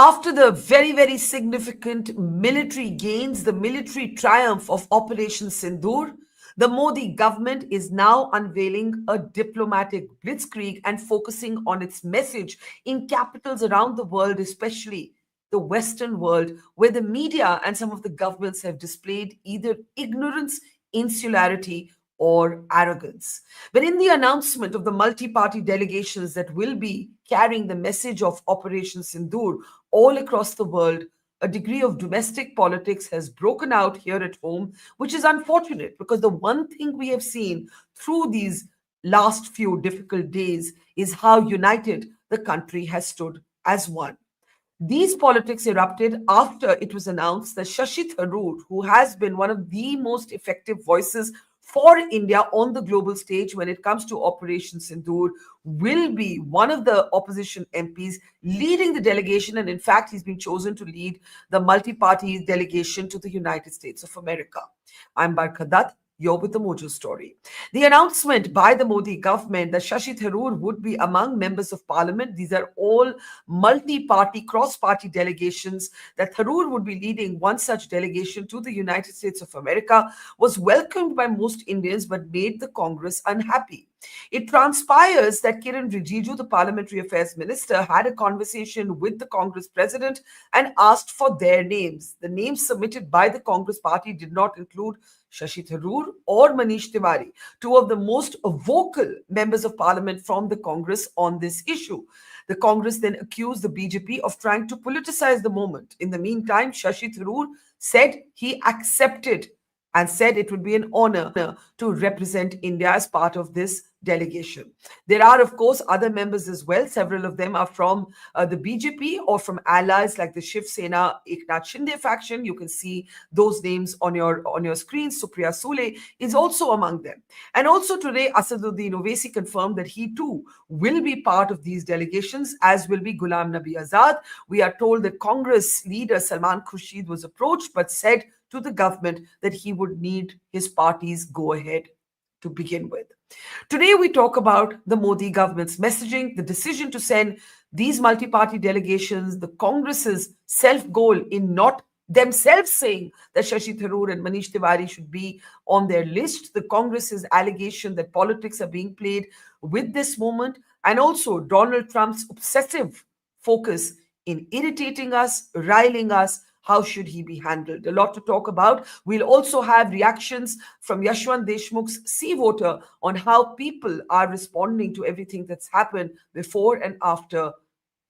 After the very, very significant military gains, the military triumph of Operation Sindoor, the Modi government is now unveiling a diplomatic blitzkrieg and focusing on its message in capitals around the world, especially the Western world, where the media and some of the governments have displayed either ignorance, insularity, or arrogance. But in the announcement of the multi-party delegations that will be carrying the message of Operation Sindoor all across the world, a degree of domestic politics has broken out here at home, which is unfortunate because the one thing we have seen through these last few difficult days is how united the country has stood as one. These politics erupted after it was announced that Shashi Tharoor, who has been one of the most effective voices for India on the global stage when it comes to Operation Sindoor, will be one of the opposition MPs leading the delegation. And in fact, he's been chosen to lead the multi-party delegation to the United States of America. I'm Barkha. You're with the Mojo story. The announcement by the Modi government that Shashi Tharoor would be among members of parliament, these are all multi-party, cross-party delegations, that Tharoor would be leading one such delegation to the United States of America, was welcomed by most Indians but made the Congress unhappy. It transpires that Kiran Rijiju, the Parliamentary Affairs Minister, had a conversation with the Congress president and asked for their names. The names submitted by the Congress party did not include Shashi Tharoor or Manish Tewari, two of the most vocal members of parliament from the Congress on this issue. The Congress then accused the BJP of trying to politicize the moment. In the meantime, Shashi Tharoor said he accepted and said it would be an honor to represent India as part of this delegation. There are, of course, other members as well. Several of them are from the BJP or from allies like the Shiv Sena Eknath Shinde faction. You can see those names on your screen. Supriyal Sule is also among them. And also today, Asaduddin Owaisi confirmed that he too will be part of these delegations, as will be Ghulam Nabi Azad. We are told that Congress leader Salman Khurshid was approached but said to the government that he would need his party's go-ahead to begin with. Today, we talk about the Modi government's messaging, the decision to send these multi-party delegations, the Congress's self-goal in not themselves saying that Shashi Tharoor and Manish Tewari should be on their list, the Congress's allegation that politics are being played with this moment, and also Donald Trump's obsessive focus in irritating us, riling us. How should he be handled? A lot to talk about. We'll also have reactions from Yashwant Deshmukh's C voter on how people are responding to everything that's happened before and after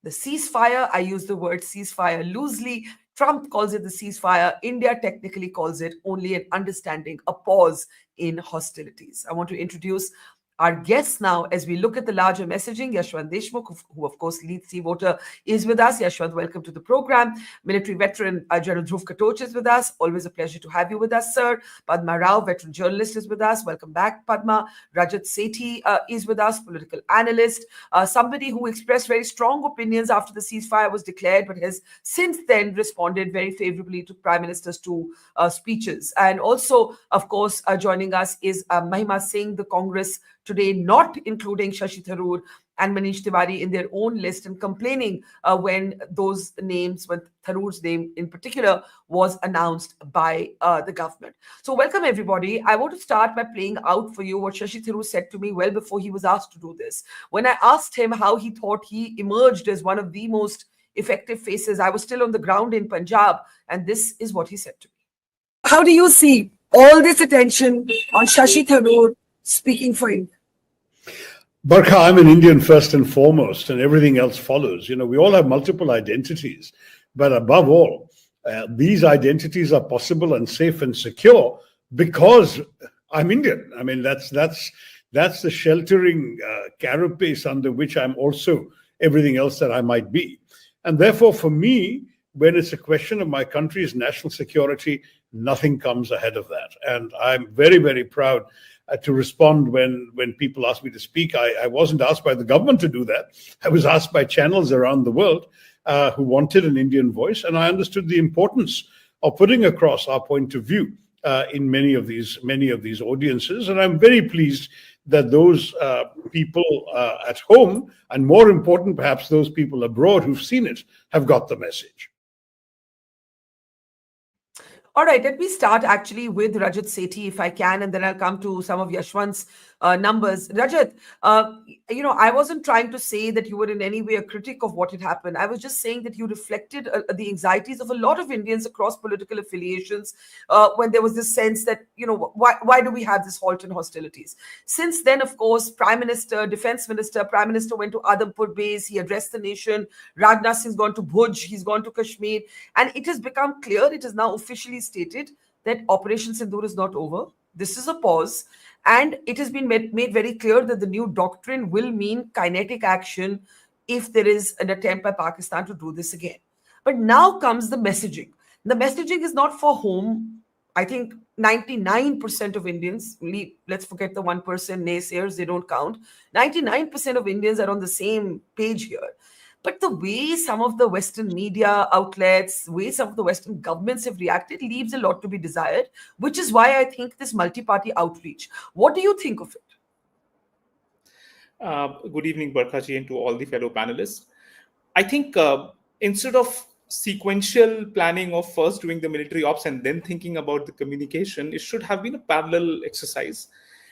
the ceasefire. I use the word ceasefire loosely. Trump calls it the ceasefire. India technically calls it only an understanding, a pause in hostilities. I want to introduce our guest now as we look at the larger messaging. Yashwant Deshmukh, who of course leads C voter, is with us. Yashwant, welcome to the program. Military veteran General Dhruv Katoch is with us. Always a pleasure to have you with us, sir. Padma Rao, veteran journalist, is with us. Welcome back, Padma. Rajat Sethi is with us, political analyst, somebody who expressed very strong opinions after the ceasefire was declared, but has since then responded very favorably to Prime Minister's two speeches. And also, of course, joining us is Mahima Singh, the Congress today, not including Shashi Tharoor and Manish Tewari in their own list and complaining when those names, when Tharoor's name in particular was announced by the government. So welcome everybody. I want to start by playing out for you what Shashi Tharoor said to me well before he was asked to do this. When I asked him how he thought he emerged as one of the most effective faces, I was still on the ground in Punjab, and this is what he said to me. How do you see all this attention on Shashi Tharoor speaking for India? Barkha, I'm an Indian first and foremost, and everything else follows. You know, we all have multiple identities, but above all, these identities are possible and safe and secure because I'm Indian. I mean, that's the sheltering carapace under which I'm also everything else that I might be. And therefore, for me, when it's a question of my country's national security, nothing comes ahead of that. And I'm very, very proud to respond when people ask me to speak. I wasn't asked by the government to do that. I was asked by channels around the world who wanted an Indian voice, and I understood the importance of putting across our point of view in many of these audiences. And I'm very pleased that those people at home, and more important, perhaps those people abroad who've seen it, have got the message. All right, let me start actually with Rajat Sethi, if I can, and then I'll come to some of Yashwant's numbers. Rajat, I wasn't trying to say that you were in any way a critic of what had happened. I was just saying that you reflected the anxieties of a lot of Indians across political affiliations when there was this sense that, why do we have this halt in hostilities? Since then, of course, Prime Minister, Defense Minister, Prime Minister went to Adampur base, he addressed the nation. Rajnath Singh's gone to Bhuj, he's gone to Kashmir, and it has become clear, it is now officially stated that Operation Sindoor is not over. This is a pause. And it has been made very clear that the new doctrine will mean kinetic action if there is an attempt by Pakistan to do this again. But now comes the messaging. The messaging is not for whom. I think 99% of Indians, let's forget the 1% naysayers, they don't count. 99% of Indians are on the same page here. But the way some of the Western media outlets, the way some of the Western governments have reacted leaves a lot to be desired, which is why I think this multi-party outreach. What do you think of it? Good evening, Barkha ji, and to all the fellow panelists. I think instead of sequential planning of first doing the military ops and then thinking about the communication, it should have been a parallel exercise.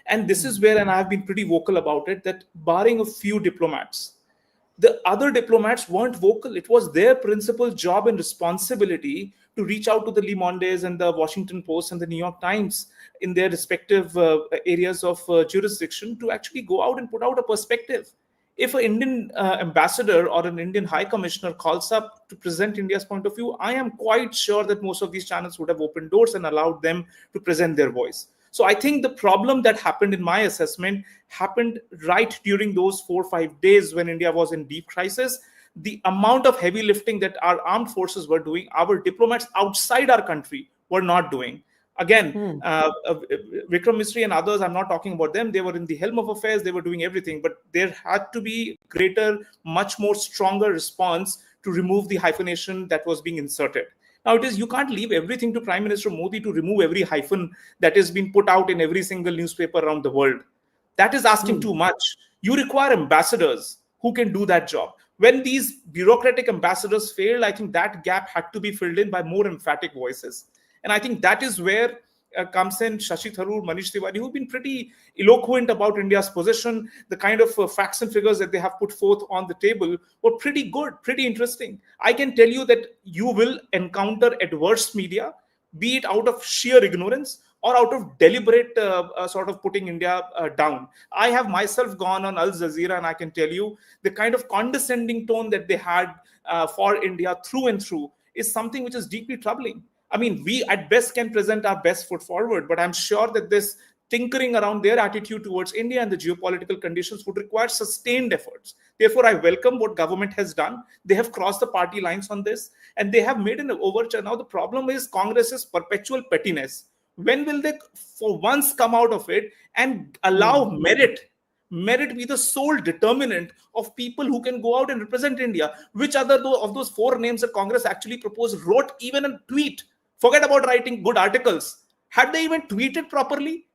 And this is where, and I've been pretty vocal about it, that barring a few diplomats, the other diplomats weren't vocal. It was their principal job and responsibility to reach out to the Le Mondes and the Washington Post and the New York Times in their respective areas of jurisdiction to actually go out and put out a perspective. If an Indian ambassador or an Indian high commissioner calls up to present India's point of view, I am quite sure that most of these channels would have opened doors and allowed them to present their voice. So I think the problem that happened in my assessment happened right during those 4 or 5 days when India was in deep crisis. The amount of heavy lifting that our armed forces were doing, our diplomats outside our country were not doing. Again, Vikram Misri and others, I'm not talking about them. They were in the helm of affairs. They were doing everything. But there had to be greater, much more stronger response to remove the hyphenation that was being inserted. Now, you can't leave everything to Prime Minister Modi to remove every hyphen that is being put out in every single newspaper around the world. That is asking too much. You require ambassadors who can do that job. When these bureaucratic ambassadors failed, I think that gap had to be filled in by more emphatic voices. And I think that is where comes in Shashi Tharoor, Manish Tewari, who've been pretty eloquent about India's position. The kind of facts and figures that they have put forth on the table were pretty good, pretty interesting. I can tell you that you will encounter adverse media, be it out of sheer ignorance or out of deliberate sort of putting India down. I have myself gone on Al Jazeera, and I can tell you the kind of condescending tone that they had for India through and through is something which is deeply troubling. I mean, we at best can present our best foot forward, but I'm sure that this tinkering around their attitude towards India and the geopolitical conditions would require sustained efforts. Therefore, I welcome what government has done. They have crossed the party lines on this, and they have made an overture. Now, the problem is Congress's perpetual pettiness. When will they, for once, come out of it and allow merit be the sole determinant of people who can go out and represent India? Which other of those 4 names that Congress actually proposed wrote even a tweet? Forget about writing good articles. Had they even tweeted properly?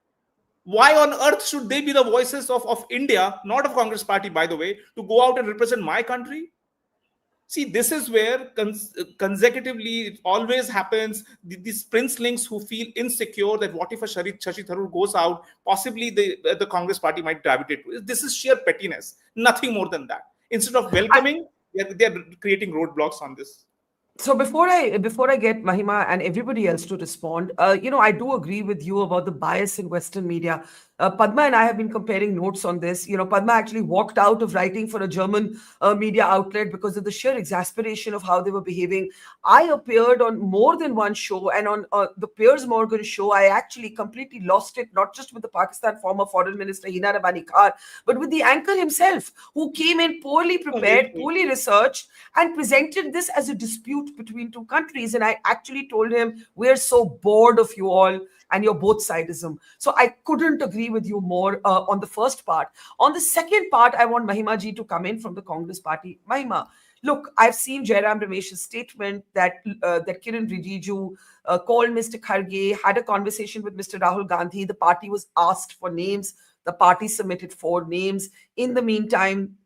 Why on earth should they be the voices of India, not of Congress party, by the way, to go out and represent my country? See, this is where consecutively it always happens. These princelings who feel insecure that what if a Shashi Tharoor goes out, possibly the Congress party might gravitate to it. This is sheer pettiness, nothing more than that. Instead of welcoming, they're creating roadblocks on this. So before I get Mahima and everybody else to respond, I do agree with you about the bias in Western media. Padma and I have been comparing notes on this. Padma actually walked out of writing for a German media outlet because of the sheer exasperation of how they were behaving. I appeared on more than one show, and on the Piers Morgan show, I actually completely lost it, not just with the Pakistan former foreign minister Hina Rabani Khan, but with the anchor himself, who came in poorly prepared, poorly researched, and presented this as a dispute between 2 countries. And I actually told him, we're so bored of you all and your both sidism. So I couldn't agree with you more on the first part. On the second part, I want Mahima ji to come in from the Congress party. Mahima, look, I've seen Jairam Ramesh's statement that Kiran Rijiju called Mr. Kharge, had a conversation with Mr. Rahul Gandhi. The party was asked for names. The party submitted 4 names. In the meantime,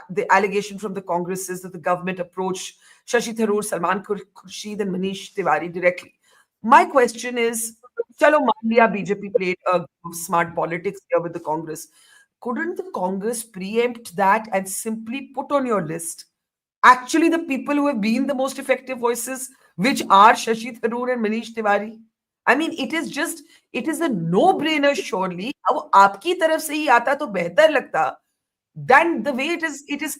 the allegation from the Congress is that the government approached Shashi Tharoor, Salman Khurshid, and Manish Tewari directly. My question is, chalo maan liya BJP played a smart politics here with the Congress. Couldn't the Congress preempt that and simply put on your list actually the people who have been the most effective voices, which are Shashi Tharoor and Manish Tiwari? I mean, it is a no-brainer, surely. अब आपकी तरफ से ही आता तो बेहतर लगता than the way it is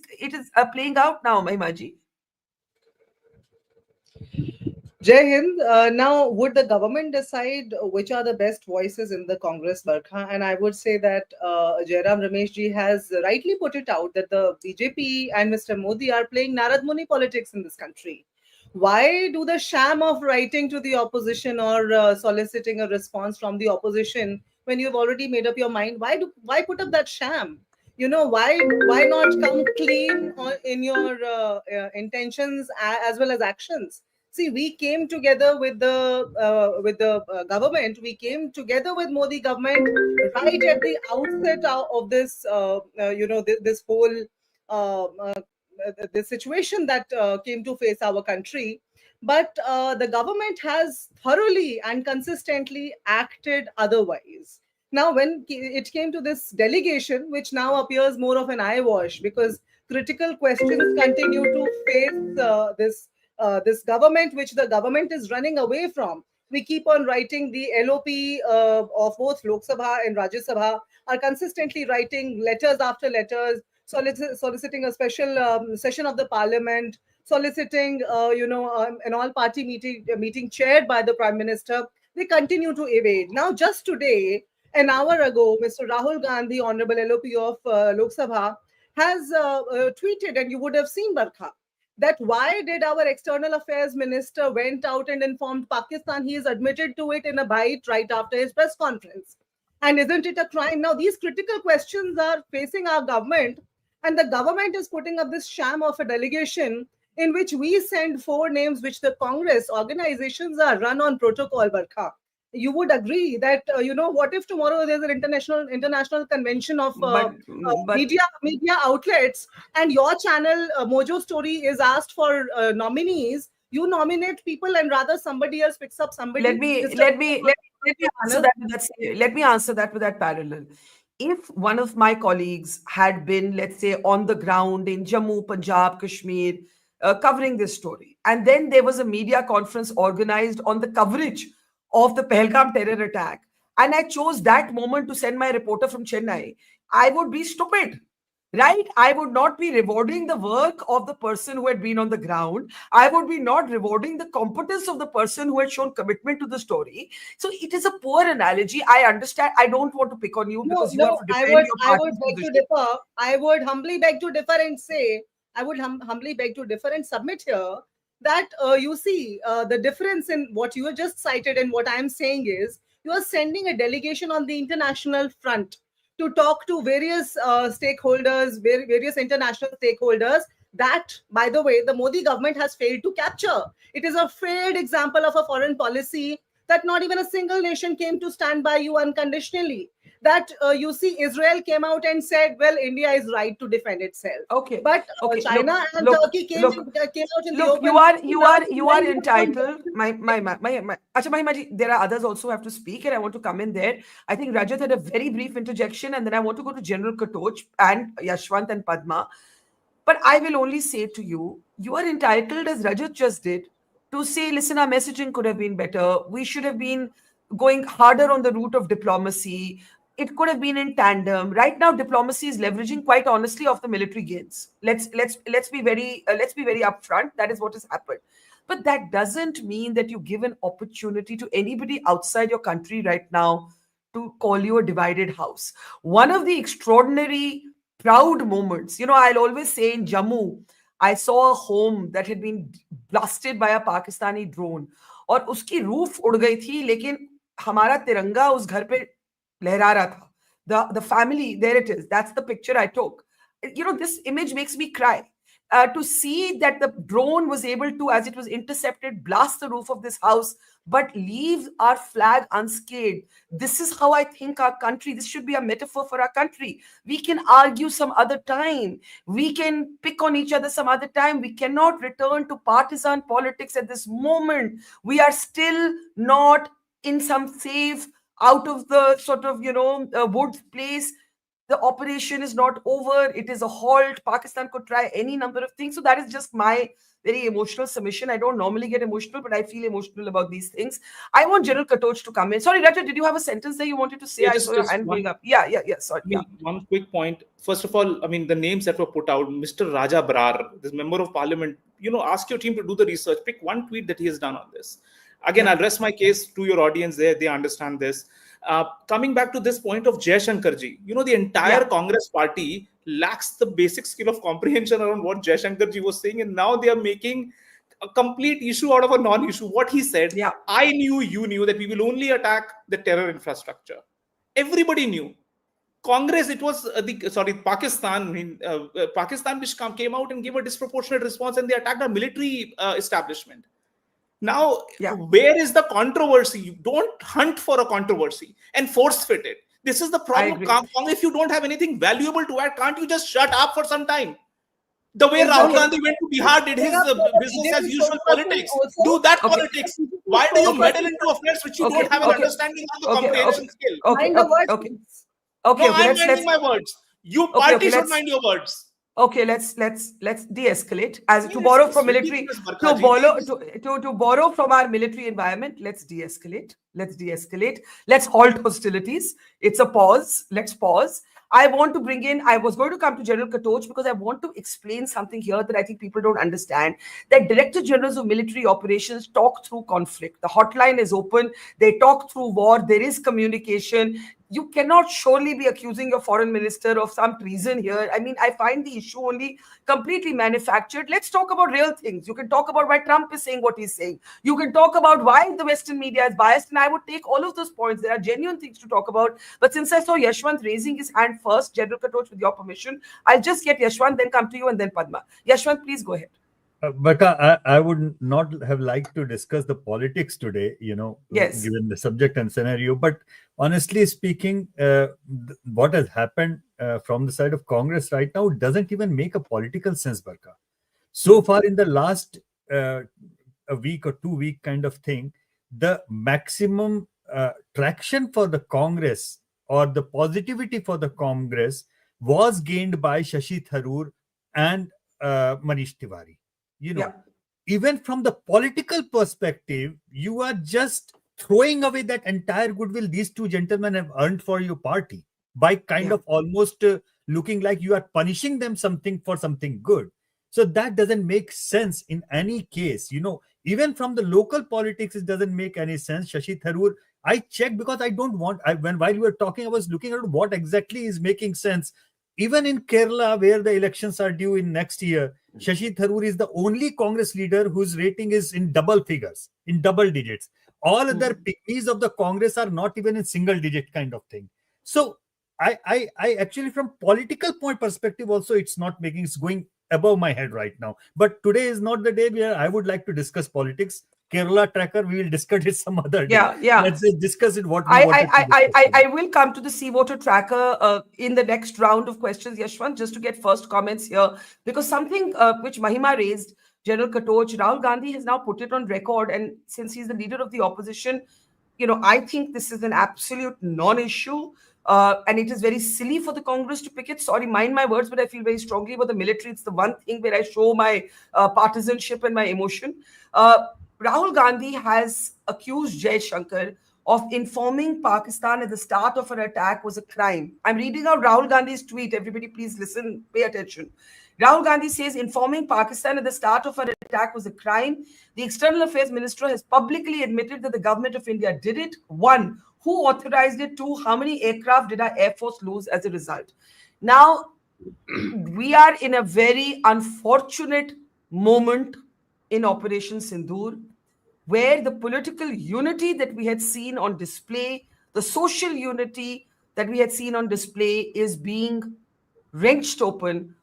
playing out now, Mahima ji. Jai Hind. Now, would the government decide which are the best voices in the Congress, Barkha? And I would say that Jairam Rameshji has rightly put it out that the BJP and Mr. Modi are playing Narad Muni politics in this country. Why do the sham of writing to the opposition or soliciting a response from the opposition when you've already made up your mind? Why put up that sham? Why not come clean in your intentions as well as actions? See, we came together with the government. We came together with Modi government right at the outset of this, this whole the situation that came to face our country. But the government has thoroughly and consistently acted otherwise. Now, when it came to this delegation, which now appears more of an eyewash because critical questions continue to face this government, which the government is running away from. We keep on writing the LOP of both Lok Sabha and Rajya Sabha are consistently writing letters after letters, soliciting a special session of the parliament, soliciting, an all-party meeting chaired by the Prime Minister. They continue to evade. Now, just today, an hour ago, Mr. Rahul Gandhi, Honorable LOP of Lok Sabha, has tweeted, and you would have seen, Barkha, that why did our external affairs minister went out and informed Pakistan? He has admitted to it in a bite right after his press conference. And isn't it a crime? Now, these critical questions are facing our government, and the government is putting up this sham of a delegation in which we send 4 names, which the Congress organizations are run on protocol, Barkha. You would agree that what if tomorrow there's an international convention of media outlets, and your channel Mojo Story is asked for nominees. You nominate people, and rather somebody else picks up somebody. Let me answer that let me answer that with that parallel. If one of my colleagues had been, let's say, on the ground in Jammu, Punjab, Kashmir, covering this story, and then there was a media conference organized on the coverage of the Pahalgam terror attack, and I chose that moment to send my reporter from Chennai, I would be stupid, right? I would not be rewarding the work of the person who had been on the ground. I would be not rewarding the competence of the person who had shown commitment to the story. So it is a poor analogy. I understand. I don't want to pick on you because you have to defend your I would party's beg to position. differ. I would humbly beg to differ and say, I would humbly beg to differ and submit here that you see the difference in what you have just cited and what I am saying is you are sending a delegation on the international front to talk to various stakeholders, various international stakeholders that, by the way, the Modi government has failed to capture. It is a failed example of a foreign policy that not even a single nation came to stand by you unconditionally. That you see, Israel came out and said, "Well, India is right to defend itself." Okay, but okay. China and Turkey came out in the Look, open. you are entitled. Acha, Mahima ji, there are others also who have to speak, and I want to come in there. I think Rajat had a very brief interjection, and then I want to go to General Katoch and Yashwant and Padma. But I will only say to you, you are entitled, as Rajat just did, to say, listen, our messaging could have been better. We should have been going harder on the route of diplomacy. It could have been in tandem. Right now, diplomacy is leveraging, quite honestly, off the military gains. Let's be very upfront. That is what has happened. But that doesn't mean that you give an opportunity to anybody outside your country right now to call you a divided house. One of the extraordinary, proud moments, I'll always say in Jammu, I saw a home that had been blasted by a Pakistani drone. और उसकी roof उड़ गई थी, लेकिन हमारा तिरंगा उस घर पे लहरा रहा था. The family, there it is. That's the picture I took. This image makes me cry. to see that the drone was able to, as it was intercepted, blast the roof of this house, but leave our flag unscathed. This is how I think our country, this should be a metaphor for our country. We can argue some other time. We can pick on each other some other time. We cannot return to partisan politics at this moment. We are still not in some safe, out of the sort of, woods place. The operation is not over. It is a halt. Pakistan could try any number of things. So that is just my very emotional submission. I don't normally get emotional, but I feel emotional about these things. I want General Katoch to come in. Sorry, Raja, did you have a sentence there you wanted to say? Yeah, I saw your hand going up. Yeah. Sorry. One quick point. First of all, the names that were put out, Mr. Raja Brar, this member of parliament, ask your team to do the research. Pick one tweet that he has done on this. Again, I'll rest my case to your audience there. They understand this. Coming back to this point of Jaishankar ji, the entire Congress party lacks the basic skill of comprehension around what Jaishankar ji was saying, and now they are making a complete issue out of a non-issue. What he said, I knew, you knew that we will only attack the terror infrastructure. Everybody knew. Congress, it was Pakistan. Pakistan which came out and gave a disproportionate response, and they attacked our military establishment. Now, where is the controversy? You don't hunt for a controversy and force fit it. This is the problem. If you don't have anything valuable to add, can't you just shut up for some time? The way Rahul Gandhi went to Bihar, did his business as usual politics. Do that politics. Why do you meddle into affairs which you don't have an understanding of the comprehension skill? I'm minding my words. You party should mind your words. Okay, let's de-escalate. As to borrow from military, to borrow from our military environment, let's de-escalate. Let's halt hostilities. It's a pause. Let's pause. I want to bring in, I was going to come to General Katoch because I want to explain something here that I think people don't understand. That Director Generals of Military Operations talk through conflict. The hotline is open. They talk through war. There is communication. You cannot surely be accusing your foreign minister of some treason here. I find the issue only completely manufactured. Let's talk about real things. You can talk about why Trump is saying what he's saying. You can talk about why the Western media is biased, and I would take all of those points. There are genuine things to talk about. But since I saw Yashwant raising his hand first, General Katoch, with your permission, I'll just get Yashwant, then come to you, and then Padma. Yashwant, please go ahead. Barkha, I would not have liked to discuss the politics today, yes, given the subject and scenario. But honestly speaking, what has happened from the side of Congress right now doesn't even make a political sense, Barkha. So far in the last a week or 2 week kind of thing, the maximum traction for the Congress or the positivity for the Congress was gained by Shashi Tharoor and Manish Tewari. Even from the political perspective, you are just throwing away that entire goodwill these two gentlemen have earned for your party by kind of almost looking like you are punishing them something for something good. So that doesn't make sense in any case. Even from the local politics, it doesn't make any sense. Shashi Tharoor, I checked because I don't want, while you were talking, I was looking at what exactly is making sense. Even in Kerala, where the elections are due in next year, Shashi Tharoor is the only Congress leader whose rating is in double figures, in double digits. All other pygmies of the Congress are not even in single digit kind of thing. So I actually, from political point perspective also, it's going above my head right now. But today is not the day where I would like to discuss politics. Kerala tracker, we will discuss it some other day. Let's just discuss it. I will come to the sea water tracker in the next round of questions, Yashwant, just to get first comments here, because something which Mahima raised, General Katoch, Rahul Gandhi has now put it on record, and since he's the leader of the opposition, I think this is an absolute non-issue. And it is very silly for the Congress to pick it. Sorry, mind my words, but I feel very strongly about the military. It's the one thing where I show my partisanship and my emotion. Rahul Gandhi has accused Jaishankar of informing Pakistan at the start of an attack was a crime. I'm reading out Rahul Gandhi's tweet. Everybody please listen, pay attention. Rahul Gandhi says informing Pakistan at the start of an attack was a crime. The External Affairs Minister has publicly admitted that the government of India did it. 1, who authorized it? 2, how many aircraft did our Air Force lose as a result? Now, we are in a very unfortunate moment in Operation Sindoor, where the political unity that we had seen on display, the social unity that we had seen on display is being wrenched open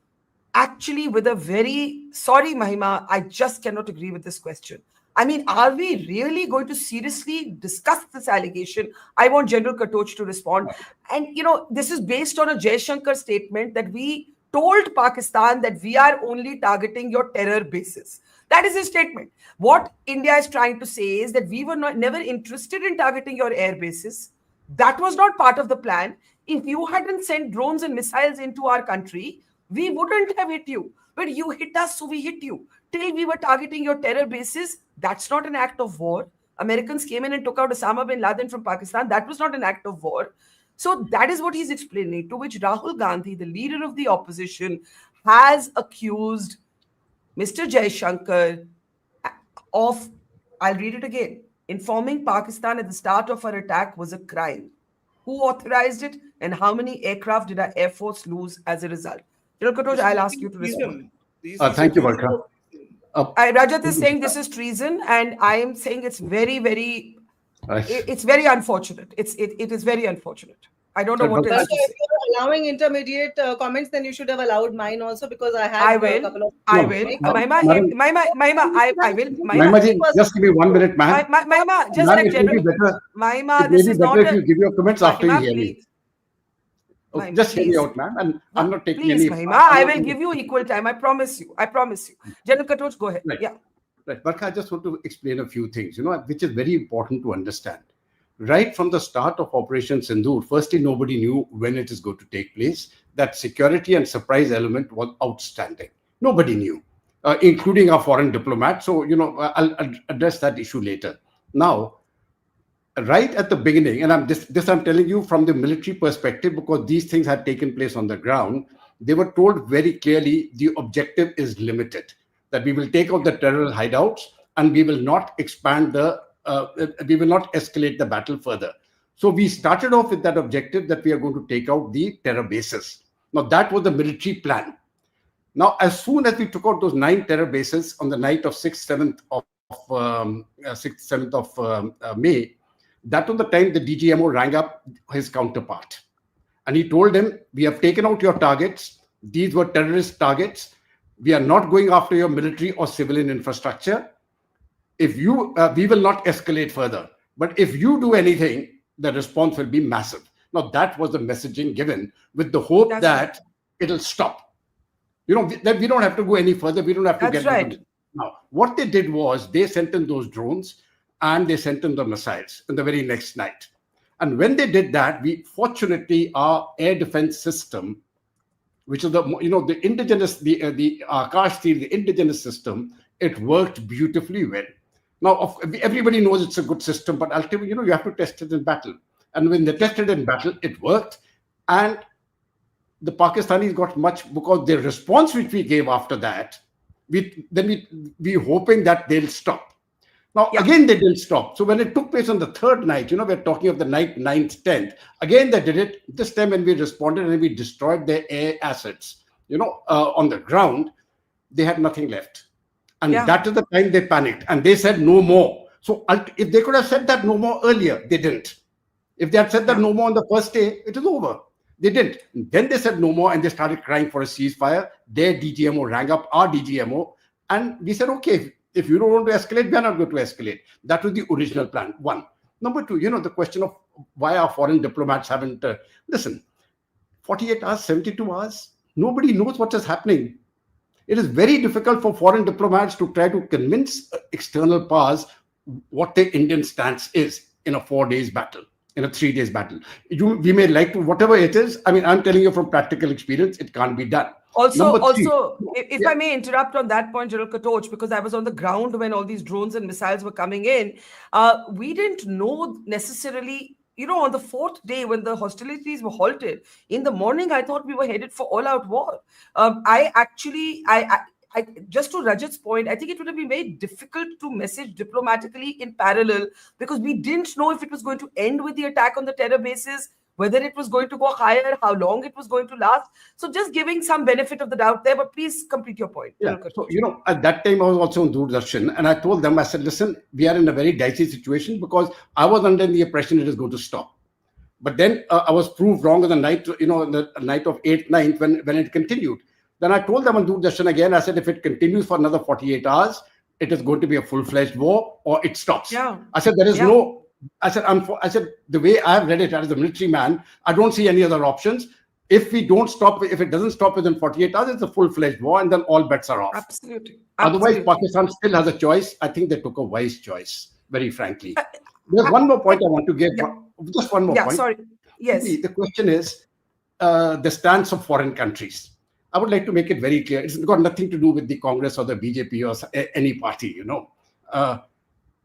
actually with a very, sorry, Mahima, I just cannot agree with this question. I mean, are we really going to seriously discuss this allegation? I want General Katoch to respond. And, this is based on a Jaishankar statement that we told Pakistan that we are only targeting your terror bases. That is his statement. What India is trying to say is that we were never interested in targeting your air bases. That was not part of the plan. If you hadn't sent drones and missiles into our country, we wouldn't have hit you. But you hit us, so we hit you. Till we were targeting your terror bases, that's not an act of war. Americans came in and took out Osama bin Laden from Pakistan. That was not an act of war. So that is what he's explaining, to which Rahul Gandhi, the leader of the opposition, has accused Mr. Jaishankar of, I'll read it again, informing Pakistan at the start of our attack was a crime. Who authorized it, and how many aircraft did our Air Force lose as a result? General Katoch, I'll ask you to respond. Thank you, Barkha. Rajat is saying this is treason, and I am saying it's very, very, it's very unfortunate. It is very unfortunate. I don't know what else to say. If you're allowing intermediate comments, then you should have allowed mine also, because I have I a will. couple of. I will. Maima, I will. Maima, just give me 1 minute, ma'am. Maima, just Ma'am, like it may be General. better. Maima, It may this be is better not if you give your comments after you Mahima, hear me. please. Okay, Mahima, just hear me please. out, ma'am. And I'm not taking Please, any. Mahima, I will give you equal time. I promise you. I promise you. General Katoch, go ahead. Right. Yeah. Right. Barkha, I just want to explain a few things, which is very important to understand. Right from the start of Operation Sindoor, firstly, nobody knew when it is going to take place. That security and surprise element was outstanding. Nobody knew, including our foreign diplomats. So, I'll address that issue later. Now, right at the beginning, and I'm telling you from the military perspective, because these things had taken place on the ground, they were told very clearly the objective is limited, that we will take out the terror hideouts and we will not expand we will not escalate the battle further. So we started off with that objective that we are going to take out the terror bases. Now that was the military plan. Now, as soon as we took out those 9 terror bases on the night of 6th, 7th of May, that was the time the DGMO rang up his counterpart. And he told him, we have taken out your targets. These were terrorist targets. We are not going after your military or civilian infrastructure. If you, we will not escalate further. But if you do anything, the response will be massive. Now, that was the messaging given with the hope that it'll stop. That we don't have to go any further. We don't have to get right. Now, what they did was they sent in those drones and they sent in the missiles in the very next night. And when they did that, fortunately, our air defense system, which is the indigenous, the Akash Steel, the indigenous system, it worked beautifully well. Now, everybody knows it's a good system, but ultimately, you have to test it in battle. And when they tested it in battle, it worked. And the Pakistanis got much, because the response which we gave after that, we hoping that they'll stop. Now, again, they didn't stop. So when it took place on the 3rd night, we're talking of the night 9th, 10th, again, they did it. This time when we responded and we destroyed their air assets, on the ground, they had nothing left. And that is the time they panicked and they said no more. So if they could have said that no more earlier, they didn't. If they had said that no more on the first day, it is over. They didn't. Then they said no more and they started crying for a ceasefire. Their DGMO rang up our DGMO and we said, okay, if you don't want to escalate, we are not going to escalate. That was the original plan. 1. Number 2, the question of why our foreign diplomats haven't, listen, 48 hours, 72 hours, nobody knows what is happening. It is very difficult for foreign diplomats to try to convince external powers what their Indian stance is in a 4 days battle, in a 3 days battle. We may like to, whatever it is. I mean, I'm telling you from practical experience, it can't be done. Also, if I may interrupt on that point, General Katoch, because I was on the ground when all these drones and missiles were coming in, we didn't know necessarily, on the 4th day when the hostilities were halted, in the morning, I thought we were headed for all-out war. I just to Rajat's point, I think it would have been very difficult to message diplomatically in parallel because we didn't know if it was going to end with the attack on the terror bases, whether it was going to go higher, how long it was going to last. So just giving some benefit of the doubt there, but please complete your point. Yeah. So, at that time I was also on Doordarshan and I told them, I said, listen, we are in a very dicey situation because I was under the impression it is going to stop. But then I was proved wrong on the night, the night of 8th, 9th when it continued. Then I told them on Doordarshan again, I said, if it continues for another 48 hours, it is going to be a full-fledged war or it stops. Yeah. I said, there is Yeah. no, I said, the way I have read it as a military man, I don't see any other options. If we don't stop, if it doesn't stop within 48 hours, it's a full-fledged war, and then all bets are off. Absolutely. Otherwise, Absolutely. Pakistan still has a choice. I think they took a wise choice, very frankly. There's one more point I want to give. Yeah. Just one more Yeah, point. sorry. Yes. The question is the stance of foreign countries. I would like to make it very clear. It's got nothing to do with the Congress or the BJP or any party,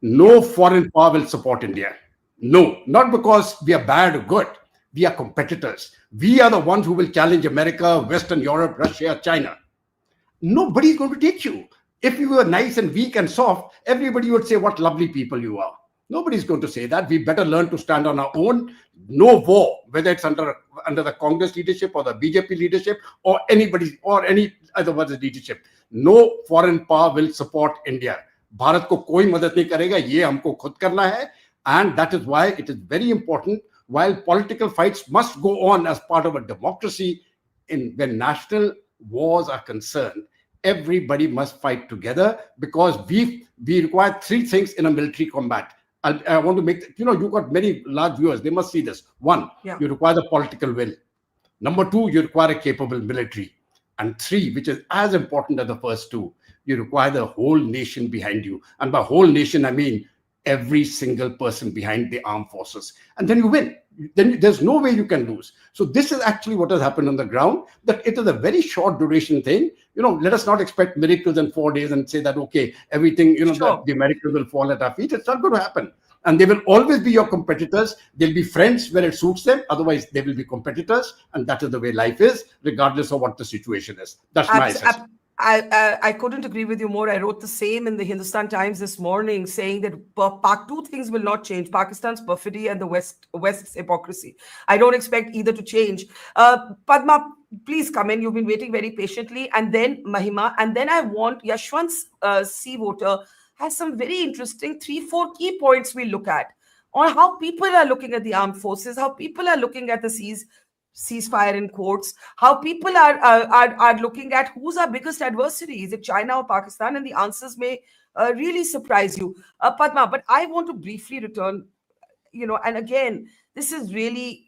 No foreign power will support India. No, not because we are bad or good. We are competitors. We are the ones who will challenge America, Western Europe, Russia, China. Nobody's going to take you. If you were nice and weak and soft, everybody would say, what lovely people you are. Nobody's going to say that. We better learn to stand on our own. No war, whether it's under the Congress leadership or the BJP leadership or anybody or any other leadership. No foreign power will support India. Bharat को कोई मदद नहीं करेगा, ये हमको खुद करना है. And that is why it is very important, while political fights must go on as part of a democracy, when national wars are concerned, everybody must fight together, because we require three things in a military combat. I want to make, you've got many large viewers, they must see this. One, you require the political will. Number two, you require a capable military. And three, which is as important as the first two, you require the whole nation behind you. And by whole nation, I mean every single person behind the armed forces. And then you win. Then there's no way you can lose. So this is actually what has happened on the ground, that it is a very short duration thing. Let us not expect miracles in 4 days and say that, okay, everything, Sure. the miracles will fall at our feet. It's not going to happen. And they will always be your competitors. They'll be friends when it suits them. Otherwise, they will be competitors. And that is the way life is, regardless of what the situation is. That's my assessment. I couldn't agree with you more. I wrote the same in the Hindustan Times this morning, saying that two things will not change: Pakistan's perfidy and the West's hypocrisy. I don't expect either to change. Padma, please come in. You've been waiting very patiently. And then Mahima. And then I want Yashwant's C voter has some very interesting 3-4 key points we look at on how people are looking at the armed forces, how people are looking at the ceasefire in quotes, how people are looking at who's our biggest adversary. Is it China or Pakistan? And the answers may really surprise you, Padma. But I want to briefly return, and again, this is really,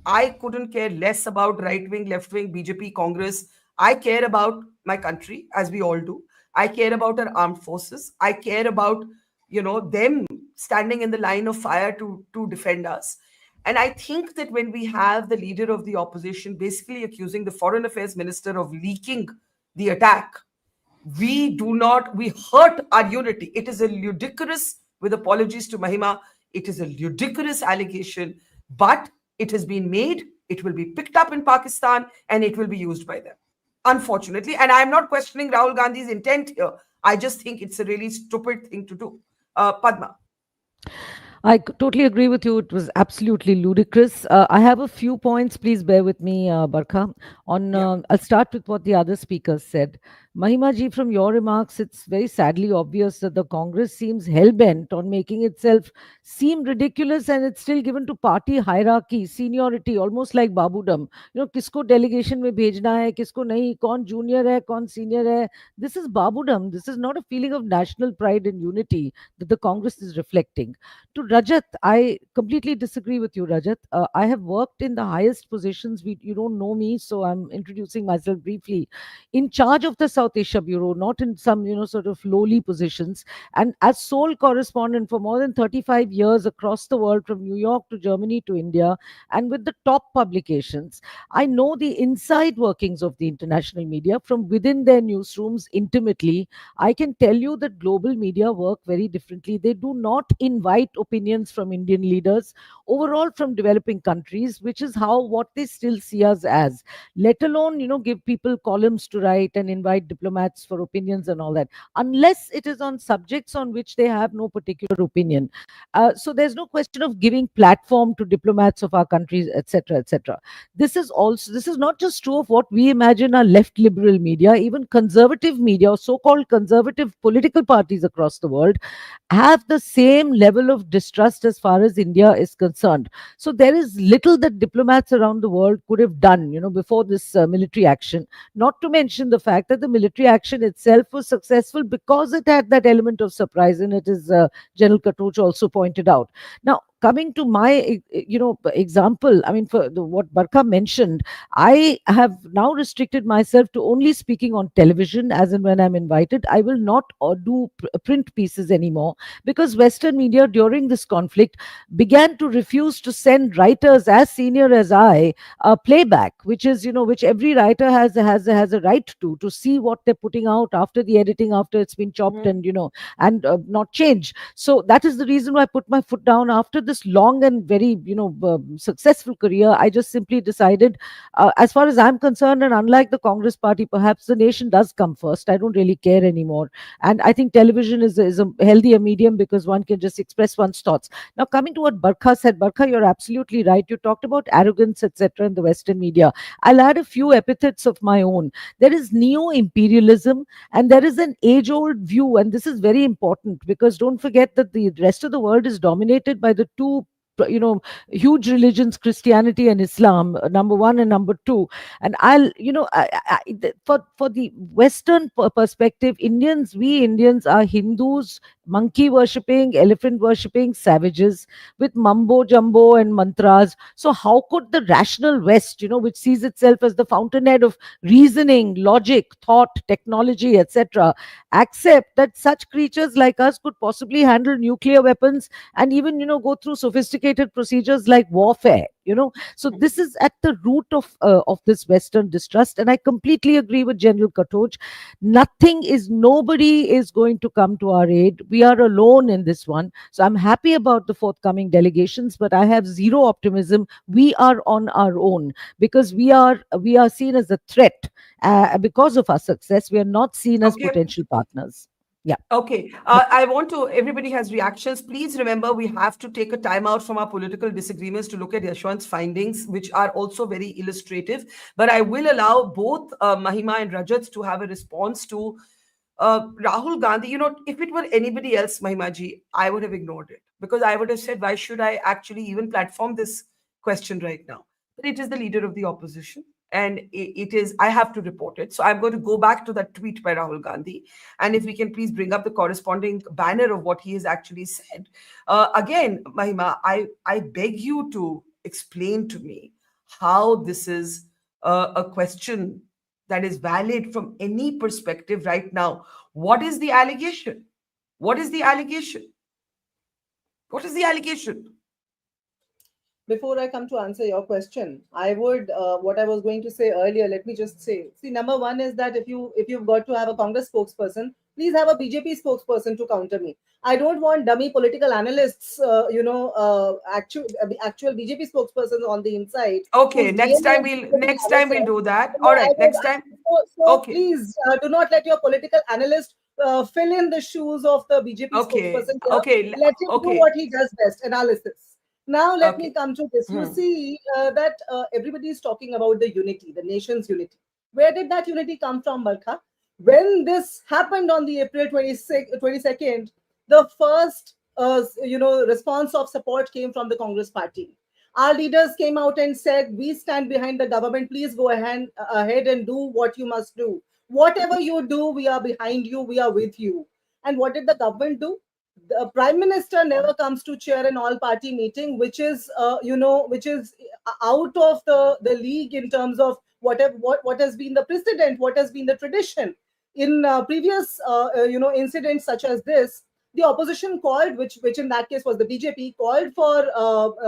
I couldn't care less about right wing, left wing, BJP, Congress. I care about my country, as we all do. I care about our armed forces. I care about, them standing in the line of fire to defend us. And I think that when we have the leader of the opposition basically accusing the foreign affairs minister of leaking the attack, we hurt our unity. It is a ludicrous, with apologies to Mahima, it is a ludicrous allegation, but it has been made, it will be picked up in Pakistan, and it will be used by them, unfortunately. And I'm not questioning Rahul Gandhi's intent here. I just think it's a really stupid thing to do. Padma. Totally agree with you. It was absolutely ludicrous. I have a few points. Please bear with me, Barkha. I'll start with what the other speakers said. Mahima ji, from your remarks, it's very sadly obvious that the Congress seems hell-bent on making itself seem ridiculous, and it's still given to party hierarchy, seniority, almost like babudam. Kisko delegation mein bhejna hai, kisko nahi, kaun junior hai, kaun senior hai. This is babudam. This is not a feeling of national pride and unity that the Congress is reflecting. To Rajat, I completely disagree with you, Rajat. I have worked in the highest positions. You don't know me, so I'm introducing myself briefly. In charge of the South Asia Bureau, not in some, sort of lowly positions. And as sole correspondent for more than 35 years across the world, from New York to Germany to India, and with the top publications, I know the inside workings of the international media from within their newsrooms intimately. I can tell you that global media work very differently. They do not invite opinions from Indian leaders, overall from developing countries, which is what they still see us as, let alone, give people columns to write and invite diplomats for opinions and all that, unless it is on subjects on which they have no particular opinion. So there's no question of giving platform to diplomats of our countries, etc., etc. This is not just true of what we imagine are left liberal media. Even conservative media, or so-called conservative political parties across the world, have the same level of distrust as far as India is concerned. So there is little that diplomats around the world could have done, before this military action. Not to mention the fact that the military action itself was successful because it had that element of surprise in it, as General Katoch also pointed out. Now, coming to my, example, I mean, for what Barkha mentioned, I have now restricted myself to only speaking on television as and when I'm invited. I will not do print pieces anymore, because Western media during this conflict began to refuse to send writers as senior as I playback, which is, which every writer has a right to see what they're putting out after the editing, after it's been chopped and not change. So that is the reason why I put my foot down after this long and very successful career. I just simply decided, as far as I'm concerned, and unlike the Congress party, perhaps the nation does come first. I don't really care anymore, and I think television is a healthier medium because one can just express one's thoughts. Now, coming to what Barkha said, Barkha, you're absolutely right. You talked about arrogance, etc., in the Western media. I'll add a few epithets of my own. There is neo-imperialism, and there is an age-old view, and this is very important, because don't forget that the rest of the world is dominated by the two huge religions, Christianity and Islam, number one and number two. And for the Western perspective, we Indians are Hindus, monkey worshipping, elephant worshipping savages with mumbo jumbo and mantras. So how could the rational West, which sees itself as the fountainhead of reasoning, logic, thought, technology, etc., accept that such creatures like us could possibly handle nuclear weapons and even go through sophisticated procedures like warfare? So this is at the root of this Western distrust, and I completely agree with General Katoch. Nobody is going to come to our aid. We are alone in this one. So I'm happy about the forthcoming delegations, but I have zero optimism. We are on our own, because we are seen as a threat because of our success. We are not seen as Okay. potential partners. Yeah. Okay. Everybody has reactions. Please remember, we have to take a time out from our political disagreements to look at Yashwant's findings, which are also very illustrative. But I will allow both Mahima and Rajat to have a response to Rahul Gandhi. If it were anybody else, Mahima ji, I would have ignored it, because I would have said, why should I actually even platform this question right now? But it is the leader of the opposition, and it is, I have to report it. So I'm going to go back to that tweet by Rahul Gandhi. And if we can please bring up the corresponding banner of what he has actually said. Again, Mahima, I beg you to explain to me how this is a question that is valid from any perspective right now. What is the allegation? What is the allegation? What is the allegation? Before I come to answer your question, I would what I was going to say earlier. Let me just say, see, number one is that if you've got to have a Congress spokesperson, please have a BJP spokesperson to counter me. I don't want dummy political analysts, actual BJP spokespersons on the inside. Okay, next time we'll do that. All right, next time. Okay. Please do not let your political analyst fill in the shoes of the BJP spokesperson. Okay. Let him do what he does best: analysis. Now, let me come to this. You Hmm. see that everybody is talking about the unity, the nation's unity. Where did that unity come from, Barkha? When this happened on the April 22nd, the first response of support came from the Congress party. Our leaders came out and said, we stand behind the government. Please go ahead and do what you must do. Whatever you do, we are behind you. We are with you. And what did the government do? The prime minister never comes to chair an all-party meeting, which is out of the league in terms of what has been the precedent, what has been the tradition in previous incidents such as this. The opposition called, which in that case was the BJP, called for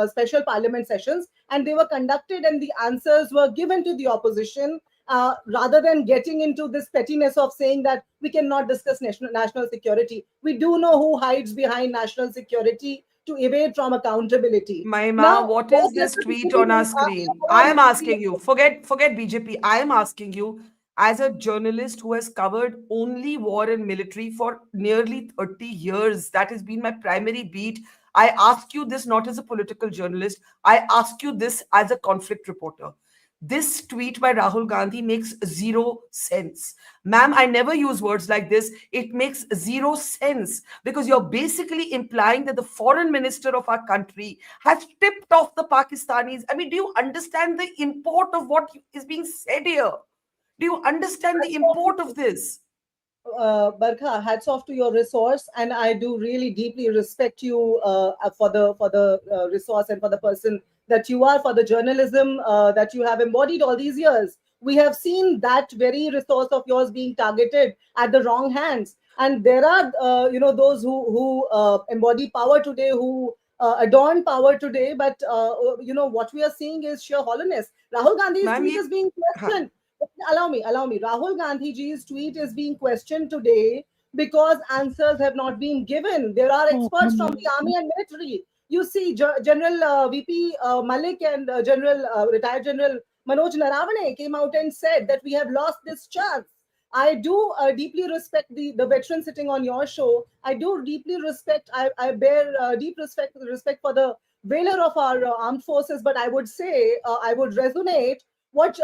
special parliament sessions, and they were conducted, and the answers were given to the opposition. Rather than getting into this pettiness of saying that we cannot discuss national security. We do know who hides behind national security to evade from accountability. Mahima, what is this tweet on our screen? I am asking you, forget BJP. I am asking you, as a journalist who has covered only war and military for nearly 30 years, that has been my primary beat. I ask you this not as a political journalist, I ask you this as a conflict reporter. This tweet by Rahul Gandhi makes zero sense. Ma'am, I never use words like this. It makes zero sense because you're basically implying that the foreign minister of our country has tipped off the Pakistanis. I mean, do you understand the import of what is being said here? Do you understand the import of this? Barkha, hats off to your resource, and I do really deeply respect you for the resource and for the person that you are, for the journalism that you have embodied all these years. We have seen that very resource of yours being targeted at the wrong hands, and there are those who embody power today, who adorn power today, but what we are seeing is sheer hollowness. Rahul Gandhi's Ma'am, tweet is being huh. questioned. Allow me. Rahul Gandhiji's tweet is being questioned today because answers have not been given. There are experts from the army and military. You see, General VP Malik and retired General Manoj Naravane came out and said that we have lost this chance. I do deeply respect the veteran sitting on your show. I do deeply respect, I bear deep respect for the valor of our armed forces, but I would say, I would resonate what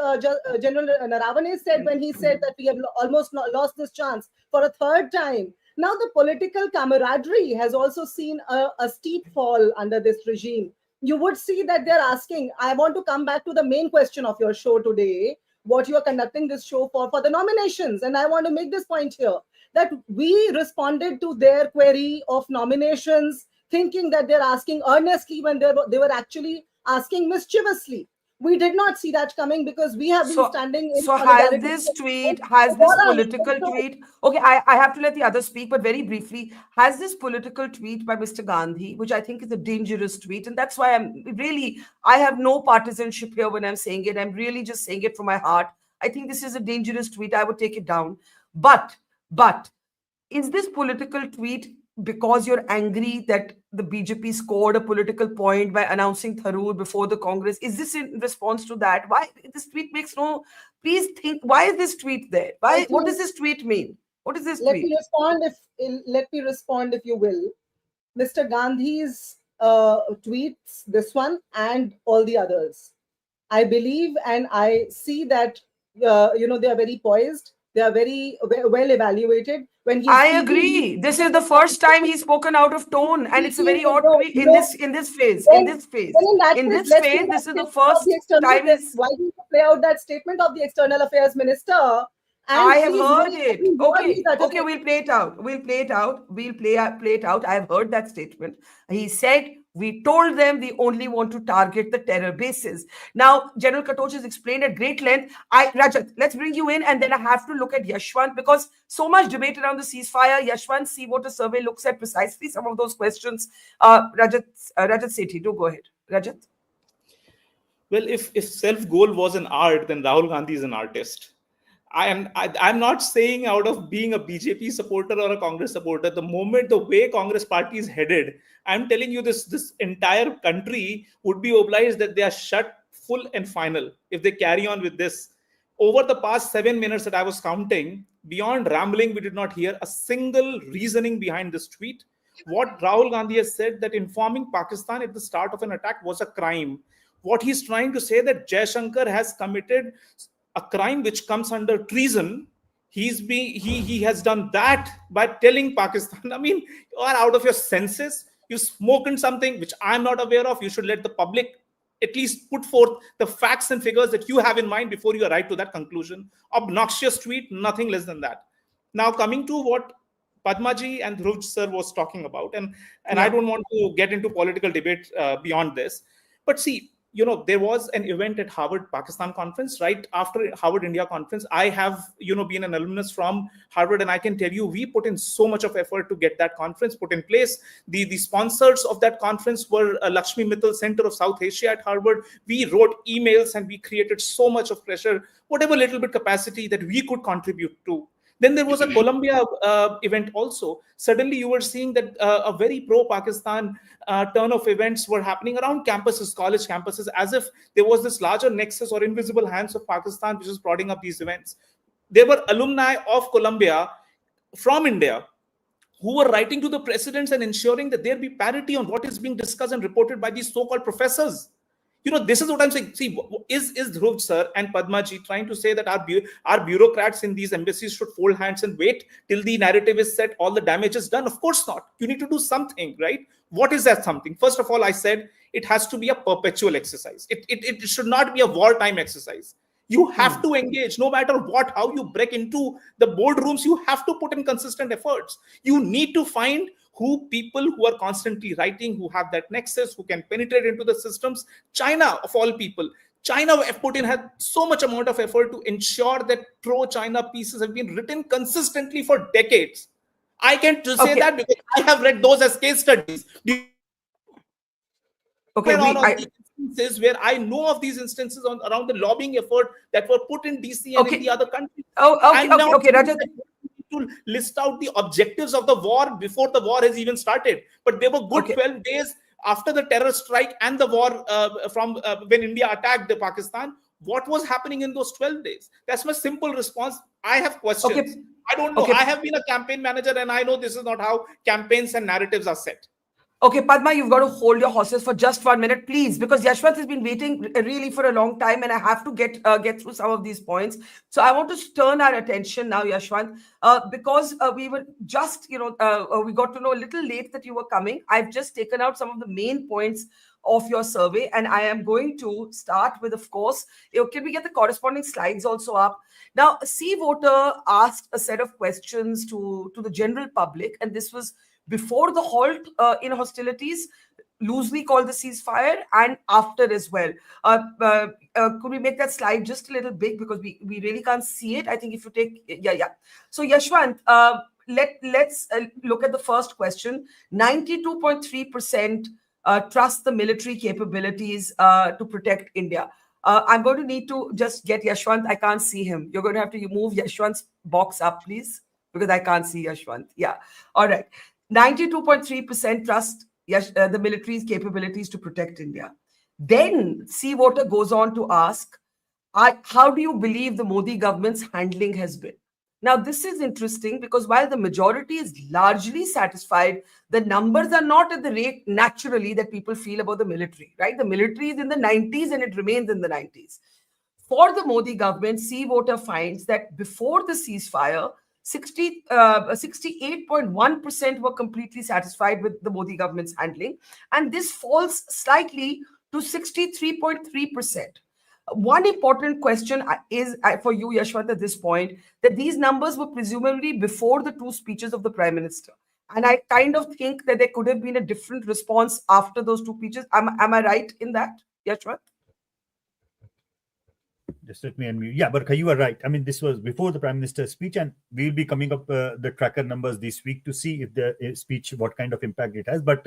General Naravane said when he said that we have almost lost this chance for a third time. Now, the political camaraderie has also seen a steep fall under this regime. You would see that they're asking, I want to come back to the main question of your show today, what you are conducting this show for the nominations. And I want to make this point here, that we responded to their query of nominations, thinking that they're asking earnestly when they were actually asking mischievously. We did not see that coming because we have been standing in So solidarity. has this political tweet, okay, I have to let the others speak, but very briefly, has this political tweet by Mr. Gandhi, which I think is a dangerous tweet, and that's why I have no partisanship here when I'm saying it. I'm really just saying it from my heart. I think this is a dangerous tweet. I would take it down. But is this political tweet because you're angry that the BJP scored a political point by announcing Tharoor before the Congress? Is this in response to that? Why this tweet makes no? Please think. Why is this tweet there? Why? What does this tweet mean? What is this Let tweet? let me respond, if you will. Mr. Gandhi's tweets, this one and all the others, I believe and I see that they are very poised. They are very well evaluated. When I agree. This is the first time he's spoken out of tone, and it's a very odd tweet in this phase. Then, In this phase, then in that in case, this let's phase, take this that is the statement of first the external time affairs. he's. Why don't you play out that statement of the external affairs minister? And I have please heard make it. what Okay, he's uttered. okay, we'll play it out. We'll play it out. We'll play it out. I have heard that statement. He said, "We told them we only want to target the terror bases." Now, General Katoch has explained at great length. Rajat, let's bring you in, and then I have to look at Yashwant because so much debate around the ceasefire. Yashwant, see what a survey looks at precisely some of those questions. Rajat Sethi, do go ahead. Rajat. Well, if self goal was an art, then Rahul Gandhi is an artist. I'm not saying out of being a BJP supporter or a Congress supporter. The moment the way Congress party is headed, I'm telling you this entire country would be obliged that they are shut full and final if they carry on with this. Over the past 7 minutes that I was counting, beyond rambling, we did not hear a single reasoning behind this tweet. What Rahul Gandhi has said, that informing Pakistan at the start of an attack was a crime. What he's trying to say, that Jaishankar has committed a crime which comes under treason. He has done that by telling Pakistan. I mean, you are out of your senses. You spoken something which I'm not aware of. You should let the public at least put forth the facts and figures that you have in mind before you arrive to that conclusion. Obnoxious tweet, nothing less than that. Now, coming to what Padmaji and Dhruv sir was talking about, and I don't want to get into political debate beyond this, but see, there was an event at Harvard Pakistan conference right after Harvard India conference. I have been an alumnus from Harvard, and I can tell you we put in so much of effort to get that conference put in place. The sponsors of that conference were Lakshmi Mittal Center of South Asia at Harvard. We wrote emails and we created so much of pressure, whatever little bit capacity that we could contribute to. Then there was a Columbia event also. Suddenly you were seeing that a very pro-Pakistan turn of events were happening around campuses, college campuses, as if there was this larger nexus or invisible hands of Pakistan which is prodding up these events. There were alumni of Columbia from India who were writing to the presidents and ensuring that there be parity on what is being discussed and reported by these so-called professors. This is what I'm saying. See, is Dhruv sir and Padma ji trying to say that our bureaucrats in these embassies should fold hands and wait till the narrative is set, all the damage is done? Of course not. You need to do something, right? What is that something? First of all, I said it has to be a perpetual exercise. It should not be a wartime exercise. You have to engage no matter what, how you break into the boardrooms. You have to put in consistent efforts. You need to find people who are constantly writing, who have that nexus, who can penetrate into the systems. China, of all people, China, Putin had so much amount of effort to ensure that pro-China pieces have been written consistently for decades. I can say that because I have read those as case studies. Instances where I know of these instances around the lobbying effort that were put in DC and in the other countries. Rajat. To list out the objectives of the war before the war has even started, but there were good 12 days after the terror strike and the war from when India attacked Pakistan. What was happening in those 12 days? That's my simple response. I have questions. I don't know. I have been a campaign manager and I know this is not how campaigns and narratives are set. Okay, Padma, you've got to hold your horses for just 1 minute, please, because Yashwant has been waiting really for a long time, and I have to get through some of these points. So I want to turn our attention now, Yashwant, because we were just, we got to know a little late that you were coming. I've just taken out some of the main points of your survey, and I am going to start with, of course, can we get the corresponding slides also up? Now, C Voter asked a set of questions to the general public, and this was before the halt in hostilities, loosely called the ceasefire, and after as well. Could we make that slide just a little big, because we really can't see it? I think if you take, So Yashwant, let's look at the first question. 92.3% trust the military capabilities to protect India. I'm going to need to just get Yashwant. I can't see him. You're going to have to move Yashwant's box up, please, because I can't see Yashwant. Yeah. All right. 92.3% trust the military's capabilities to protect India. Then C Voter goes on to ask, how do you believe the Modi government's handling has been? Now, this is interesting because while the majority is largely satisfied, the numbers are not at the rate naturally that people feel about the military, right? The military is in the 90s and it remains in the 90s. For the Modi government, C Voter finds that before the ceasefire, 68.1% were completely satisfied with the Modi government's handling, and this falls slightly to 63.3%. One important question is for you, Yashwant, at this point, that these numbers were presumably before the two speeches of the Prime Minister. And I kind of think that there could have been a different response after those two speeches. Am I right in that, Yashwant? Just let me unmute. Yeah, Barkha, you are right. I mean, this was before the Prime Minister's speech, and we'll be coming up the tracker numbers this week to see if the speech, what kind of impact it has. But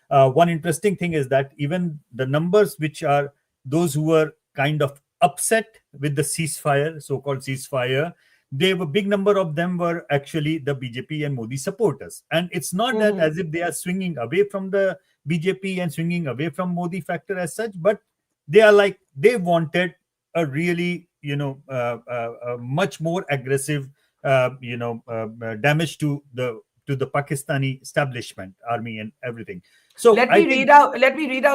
one interesting thing is that even the numbers which are those who were kind of upset with the ceasefire, so-called ceasefire, a big number of them were actually the BJP and Modi supporters. And it's not that as if they are swinging away from the BJP and swinging away from Modi factor as such, but they are like, they wanted a really, much more aggressive, damage to the Pakistani establishment, army and everything. So let me read out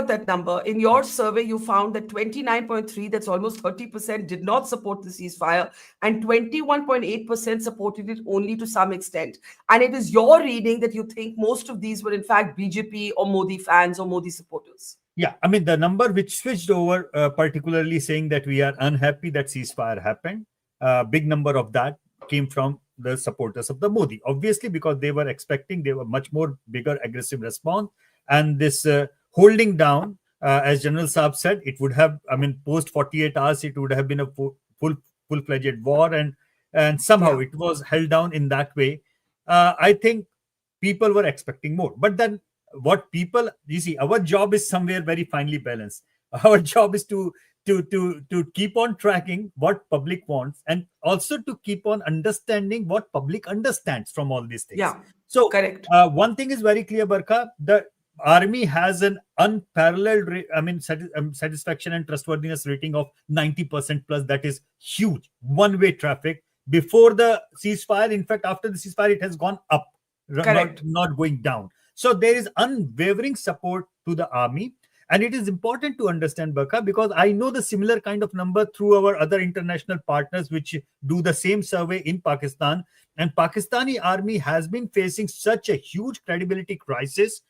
that number. In your survey, you found that 29.3%, that's almost 30%, did not support the ceasefire, and 21.8% supported it only to some extent. And it is your reading that you think most of these were in fact BJP or Modi fans or Modi supporters. Yeah, I mean, the number which switched over, particularly saying that we are unhappy that ceasefire happened, big number of that came from the supporters of the Modi, obviously, because they were expecting much more bigger aggressive response. And this holding down, as General Saab said, it would have, I mean, post 48 hours, it would have been a full-fledged war, and somehow it was held down in that way. I think people were expecting more. But then what people, you see, our job is somewhere very finely balanced. Our job is to keep on tracking what public wants, and also to keep on understanding what public understands from all these things. Yeah, so correct. One thing is very clear, Barkha, the army has an unparalleled, satisfaction and trustworthiness rating of 90% plus. That is huge. One-way traffic. before the ceasefire. In fact, after the ceasefire, it has gone up, Correct. not going down. So there is unwavering support to the army. And it is important to understand, Barkha, because I know the similar kind of number through our other international partners which do the same survey in Pakistan. And Pakistani army has been facing such a huge credibility crisis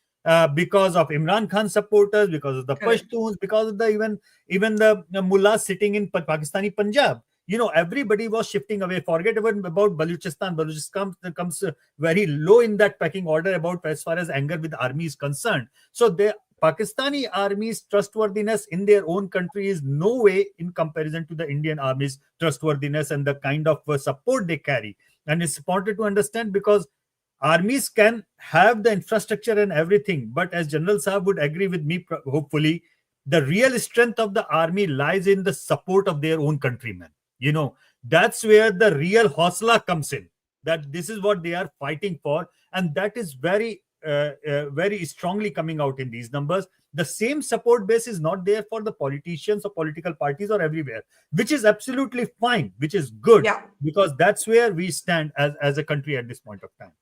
because of Imran Khan supporters, because of the Correct. Pashtuns, because of the even the mullahs sitting in Pakistani Punjab. Everybody was shifting away. Forget about Baluchistan. Baluchistan comes very low in that pecking order about as far as anger with the army is concerned. So the Pakistani army's trustworthiness in their own country is no way in comparison to the Indian army's trustworthiness and the kind of support they carry. And it's important to understand, because armies can have the infrastructure and everything, but as General Saab would agree with me, hopefully, the real strength of the army lies in the support of their own countrymen. That's where the real hosla comes in, that this is what they are fighting for. And that is very strongly coming out in these numbers. The same support base is not there for the politicians or political parties or everywhere, which is absolutely fine, which is good, Yeah. because that's where we stand as a country at this point of time.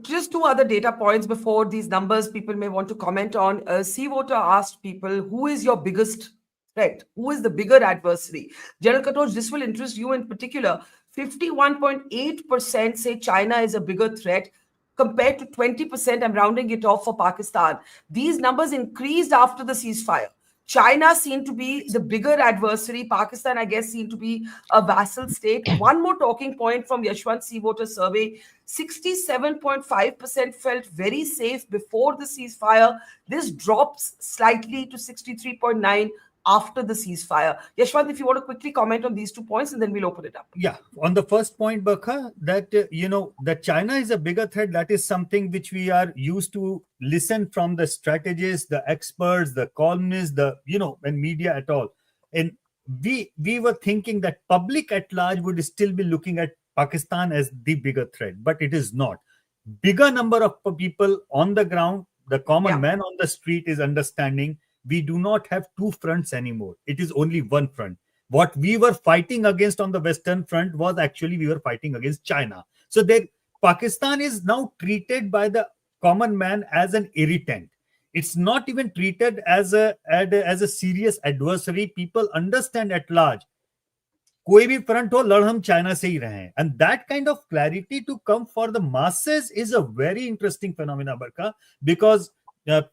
Just two other data points before these numbers people may want to comment on. C Voter asked people, who is your biggest threat? Who is the bigger adversary? General Katoch, this will interest you in particular. 51.8% say China is a bigger threat, compared to 20%, I'm rounding it off, for Pakistan. These numbers increased after the ceasefire. China seemed to be the bigger adversary. Pakistan, I guess, seemed to be a vassal state. One more talking point from Yashwant C. Voter survey. 67.5% felt very safe before the ceasefire. This drops slightly to 63.9% after the ceasefire. Yashwant, if you want to quickly comment on these 2 points, and then we'll open it up. Yeah, on the first point, Barkha, that that China is a bigger threat, that is something which we are used to listen from the strategists, the experts, the columnists, and media at all. And we were thinking that public at large would still be looking at Pakistan as the bigger threat, but it is not. Bigger number of people on the ground, the common man on the street is understanding we do not have two fronts anymore. It is only one front. What we were fighting against on the Western front was actually we were fighting against China. So Pakistan is now treated by the common man as an irritant. It's not even treated as a serious adversary. People understand at large, कोई भी front हो, लड़ हम China से ही रहे हैं. And that kind of clarity to come for the masses is a very interesting phenomena, Barkha, because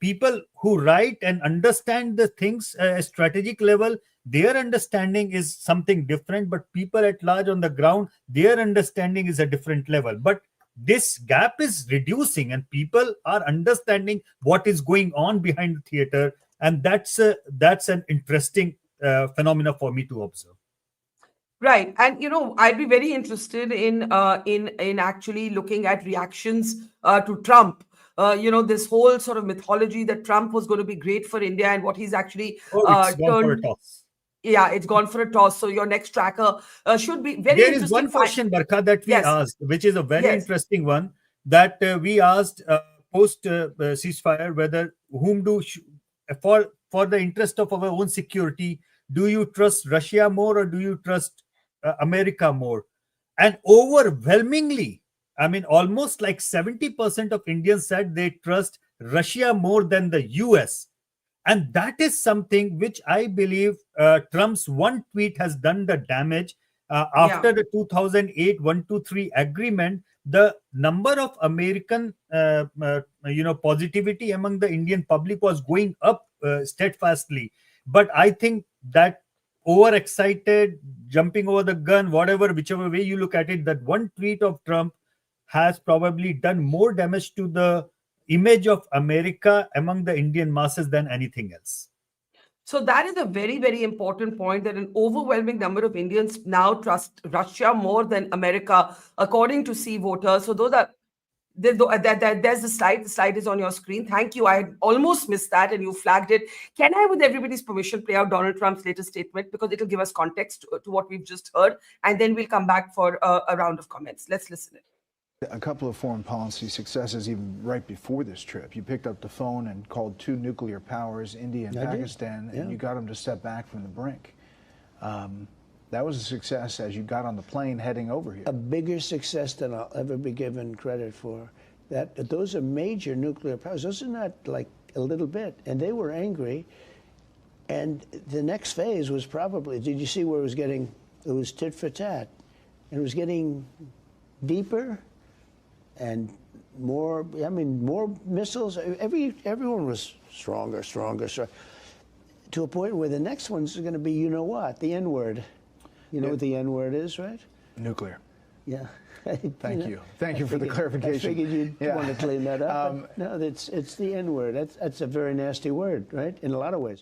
people who write and understand the things at a strategic level, their understanding is something different, but people at large on the ground, their understanding is a different level. But this gap is reducing and people are understanding what is going on behind the theater, and that's an interesting phenomena for me to observe. Right. And, I'd be very interested in actually looking at reactions to Trump. This whole sort of mythology that Trump was going to be great for India, and what he's actually it's gone for a toss. Yeah, it's gone for a toss. So your next tracker should be very There interesting. There is one question, Barkha, that we asked, which is a very interesting one, that we asked post ceasefire whether for the interest of our own security, do you trust Russia more or do you trust America more? And overwhelmingly, I mean, almost like 70% of Indians said they trust Russia more than the US. And that is something which I believe Trump's one tweet has done the damage. After the 2008 123 agreement, the number of American positivity among the Indian public was going up steadfastly. But I think that overexcited, jumping over the gun, whichever way you look at it, that one tweet of Trump has probably done more damage to the image of America among the Indian masses than anything else. So that is a very, very important point, that an overwhelming number of Indians now trust Russia more than America, according to C Voters. So there's the slide. The slide is on your screen. Thank you. I had almost missed that and you flagged it. Can I, with everybody's permission, play out Donald Trump's latest statement, because it'll give us context to what we've just heard, and then we'll come back for a round of comments. Let's listen in. A couple of foreign policy successes even right before this trip. You picked up the phone and called two nuclear powers, India and Pakistan, and you got them to step back from the brink. That was a success as you got on the plane heading over here. A bigger success than I'll ever be given credit for. Those are major nuclear powers. Those are not like a little bit. And they were angry. And the next phase was probably, did you see where it was tit for tat. And it was getting deeper and more missiles. Everyone was stronger. To a point where the next one's going to be, you know what, the N-word. You know what the N-word is, right? Nuclear. Yeah. Thank you. Thank you for the clarification. I figured you'd want to clean that up. No, it's the N-word. That's a very nasty word, right? In a lot of ways.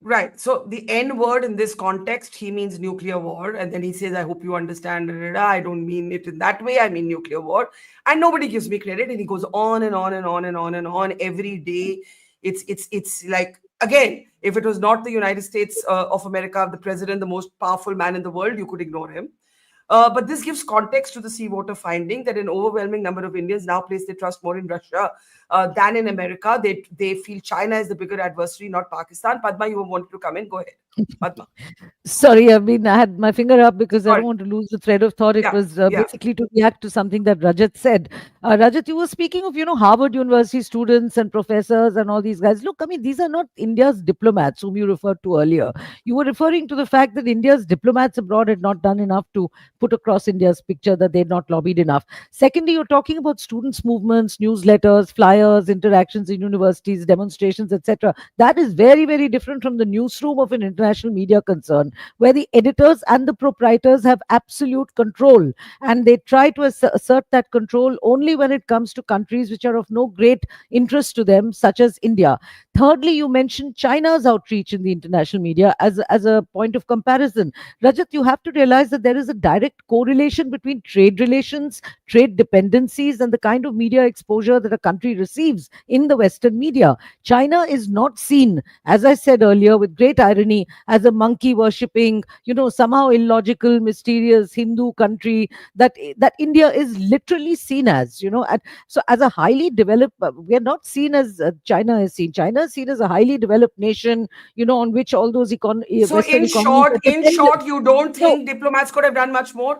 Right. So the N word in this context, he means nuclear war. And then he says, I hope you understand. I don't mean it in that way. I mean nuclear war. And nobody gives me credit. And he goes on and on and on and on and on every day. It's like, again, if it was not the United States of America, the president, the most powerful man in the world, you could ignore him. But this gives context to the sea voter finding that an overwhelming number of Indians now place their trust more in Russia than in America. They feel China is the bigger adversary, not Pakistan. Padma, you wanted to come in? Go ahead. Padma. Sorry, I mean, I had my finger up because I don't want to lose the thread of thought. It was basically to react to something that Rajat said. Rajat, you were speaking of, Harvard University students and professors and all these guys. Look, I mean, these are not India's diplomats whom you referred to earlier. You were referring to the fact that India's diplomats abroad had not done enough to put across India's picture, that they had not lobbied enough. Secondly, you're talking about students' movements, newsletters, flyers, interactions in universities, demonstrations, etc. That is very, very different from the newsroom of an international media concern, where the editors and the proprietors have absolute control, and they try to assert that control only when it comes to countries which are of no great interest to them, such as India. Thirdly, you mentioned China's outreach in the international media as a point of comparison. Rajat, you have to realize that there is a direct correlation between trade relations, trade dependencies, and the kind of media exposure that a country receives in the Western media. China is not seen, as I said earlier, with great irony, as a monkey worshipping, somehow illogical, mysterious Hindu country that India is literally seen as, so as a highly developed, we are not seen as China is seen. China is seen as a highly developed nation, on which all those So in short, you don't think diplomats could have done much more?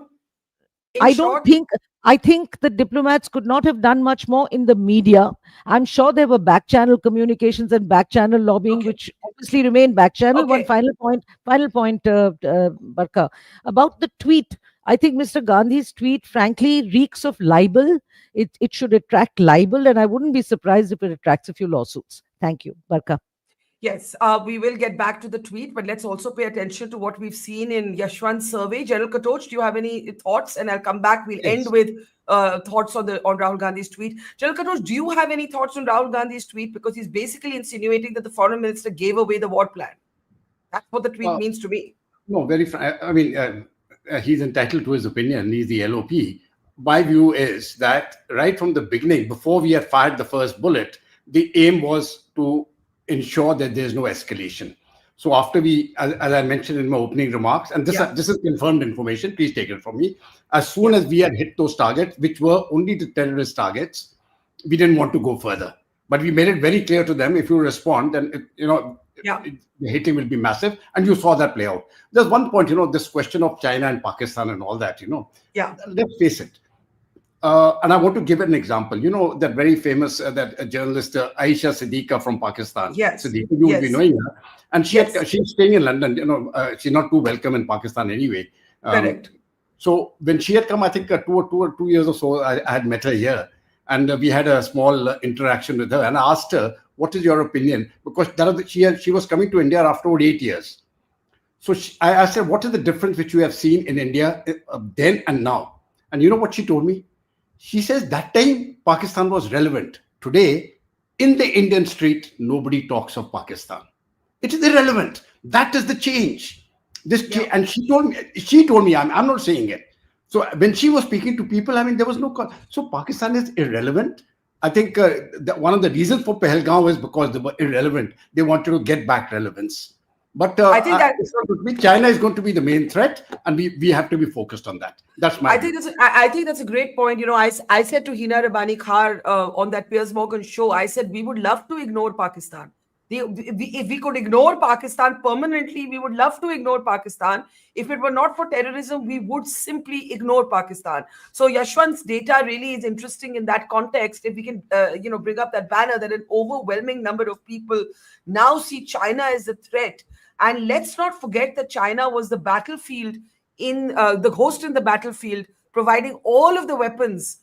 I think the diplomats could not have done much more in the media. I'm sure there were back channel communications and back channel lobbying, which obviously remain back channel. One final point, Barkha, about the tweet. I think Mr. Gandhi's tweet, frankly, reeks of libel. It should attract libel, and I wouldn't be surprised if it attracts a few lawsuits. Thank you, Barkha. Yes, we will get back to the tweet, but let's also pay attention to what we've seen in Yashwant's survey. General Katoch, do you have any thoughts? And I'll come back. We'll end with thoughts on Rahul Gandhi's tweet. General Katoch, do you have any thoughts on Rahul Gandhi's tweet? Because he's basically insinuating that the foreign minister gave away the war plan. That's what the tweet means to me. No, I mean, he's entitled to his opinion. He's the LOP. My view is that right from the beginning, before we had fired the first bullet, the aim was to ensure that there's no escalation. So after as I mentioned in my opening remarks, and this is confirmed information, please take it from me. As soon as we had hit those targets, which were only the terrorist targets, we didn't want to go further. But we made it very clear to them, if you respond, then the hitting will be massive. And you saw that play out. There's one point, this question of China and Pakistan and all that, let's face it. And I want to give an example. That very famous journalist Aisha Siddiqa from Pakistan. Yes. Siddiqa, you will be knowing her. And she's staying in London. She's not too welcome in Pakistan anyway. Correct. So when she had come, I think 2 years or so, I had met her here. And we had a small interaction with her. And I asked her, what is your opinion? Because she was coming to India after 8 years. So I asked her, what is the difference which you have seen in India then and now? And you know what she told me? She says that time Pakistan was relevant. Today, in the Indian street, nobody talks of Pakistan. It is irrelevant. That is the change. And she told me, I'm not saying it. So when she was speaking to people, I mean, there was no call. So Pakistan is irrelevant. I think one of the reasons for Pahalgam is because they were irrelevant. They wanted to get back relevance. But I think that China is going to be the main threat, and we have to be focused on that. That's my. I think that's a great point. I said to Hina Rabani Khar on that Piers Morgan show, I said we would love to ignore Pakistan, If we could ignore Pakistan permanently, we would love to ignore Pakistan. If it were not for terrorism, we would simply ignore Pakistan. So Yashwant's data really is interesting in that context. If we can, bring up that banner that an overwhelming number of people now see China as a threat. And let's not forget that China was the battlefield the host in the battlefield, providing all of the weapons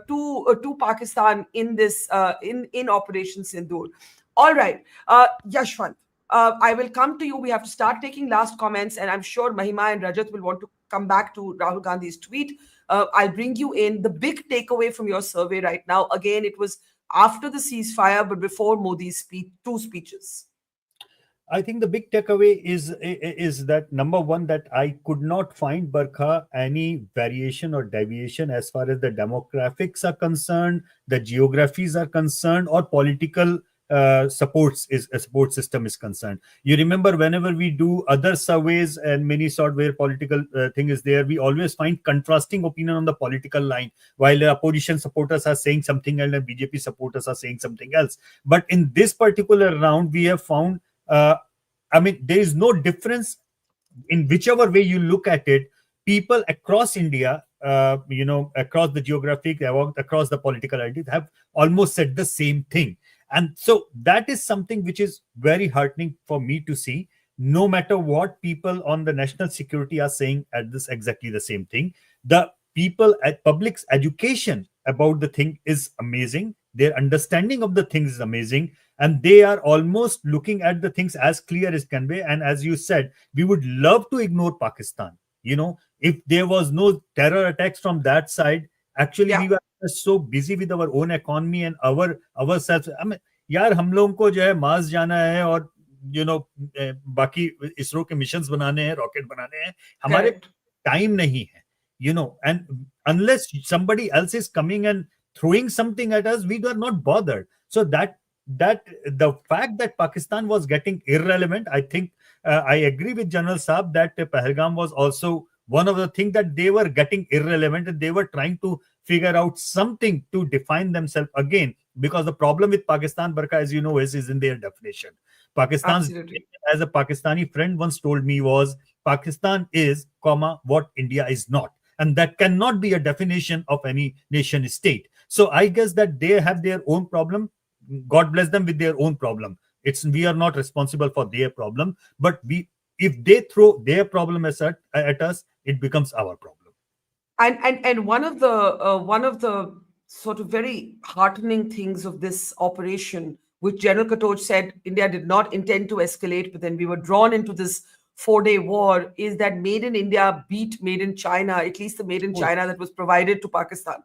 to Pakistan in this in Operation Sindoor. All right, Yashwant, I will come to you. We have to start taking last comments, and I'm sure Mahima and Rajat will want to come back to Rahul Gandhi's tweet. I'll bring you in. The big takeaway from your survey right now, again, it was after the ceasefire, but before Modi's two speeches. I think the big takeaway is that number one, that I could not find, Barkha, any variation or deviation as far as the demographics are concerned, the geographies are concerned, or political support system is concerned. You remember whenever we do other surveys and many sort where political thing is there, we always find contrasting opinion on the political line, while the opposition supporters are saying something and the BJP supporters are saying something else. But in this particular round, we have found there is no difference in whichever way you look at it. People across India, across the geographic, across the political ideas, have almost said the same thing. And so that is something which is very heartening for me to see. No matter what people on the national security are saying at this exactly the same thing, the people at public's education about the thing is amazing. Their understanding of the things is amazing. And they are almost looking at the things as clear as can be. And as you said, we would love to ignore Pakistan. If there was no terror attacks from that side, actually we were so busy with our own economy and ourselves. यार हम लोगों को जो है Mars जाना है और बाकी इसरो के मिशंस बनाने हैं, रॉकेट बनाने हैं, हमारे टाइम नहीं है, and unless somebody else is coming and throwing something at us, we are not bothered. So that the fact that Pakistan was getting irrelevant, I think I agree with General Saab that Pahalgam was also one of the things that they were getting irrelevant, and they were trying to figure out something to define themselves again, because the problem with Pakistan, Barkha, as you know, is in their definition. Pakistan's, as a Pakistani friend once told me, was Pakistan is, what India is not. And that cannot be a definition of any nation state. So I guess that they have their own problem. God bless them with their own problem. We are not responsible for their problem, but if they throw their problem at us, it becomes our problem. And one of the sort of very heartening things of this operation, which General Katoj said India did not intend to escalate, but then we were drawn into this 4-day war, is that Made in India beat Made in China, at least the Made in China that was provided to Pakistan.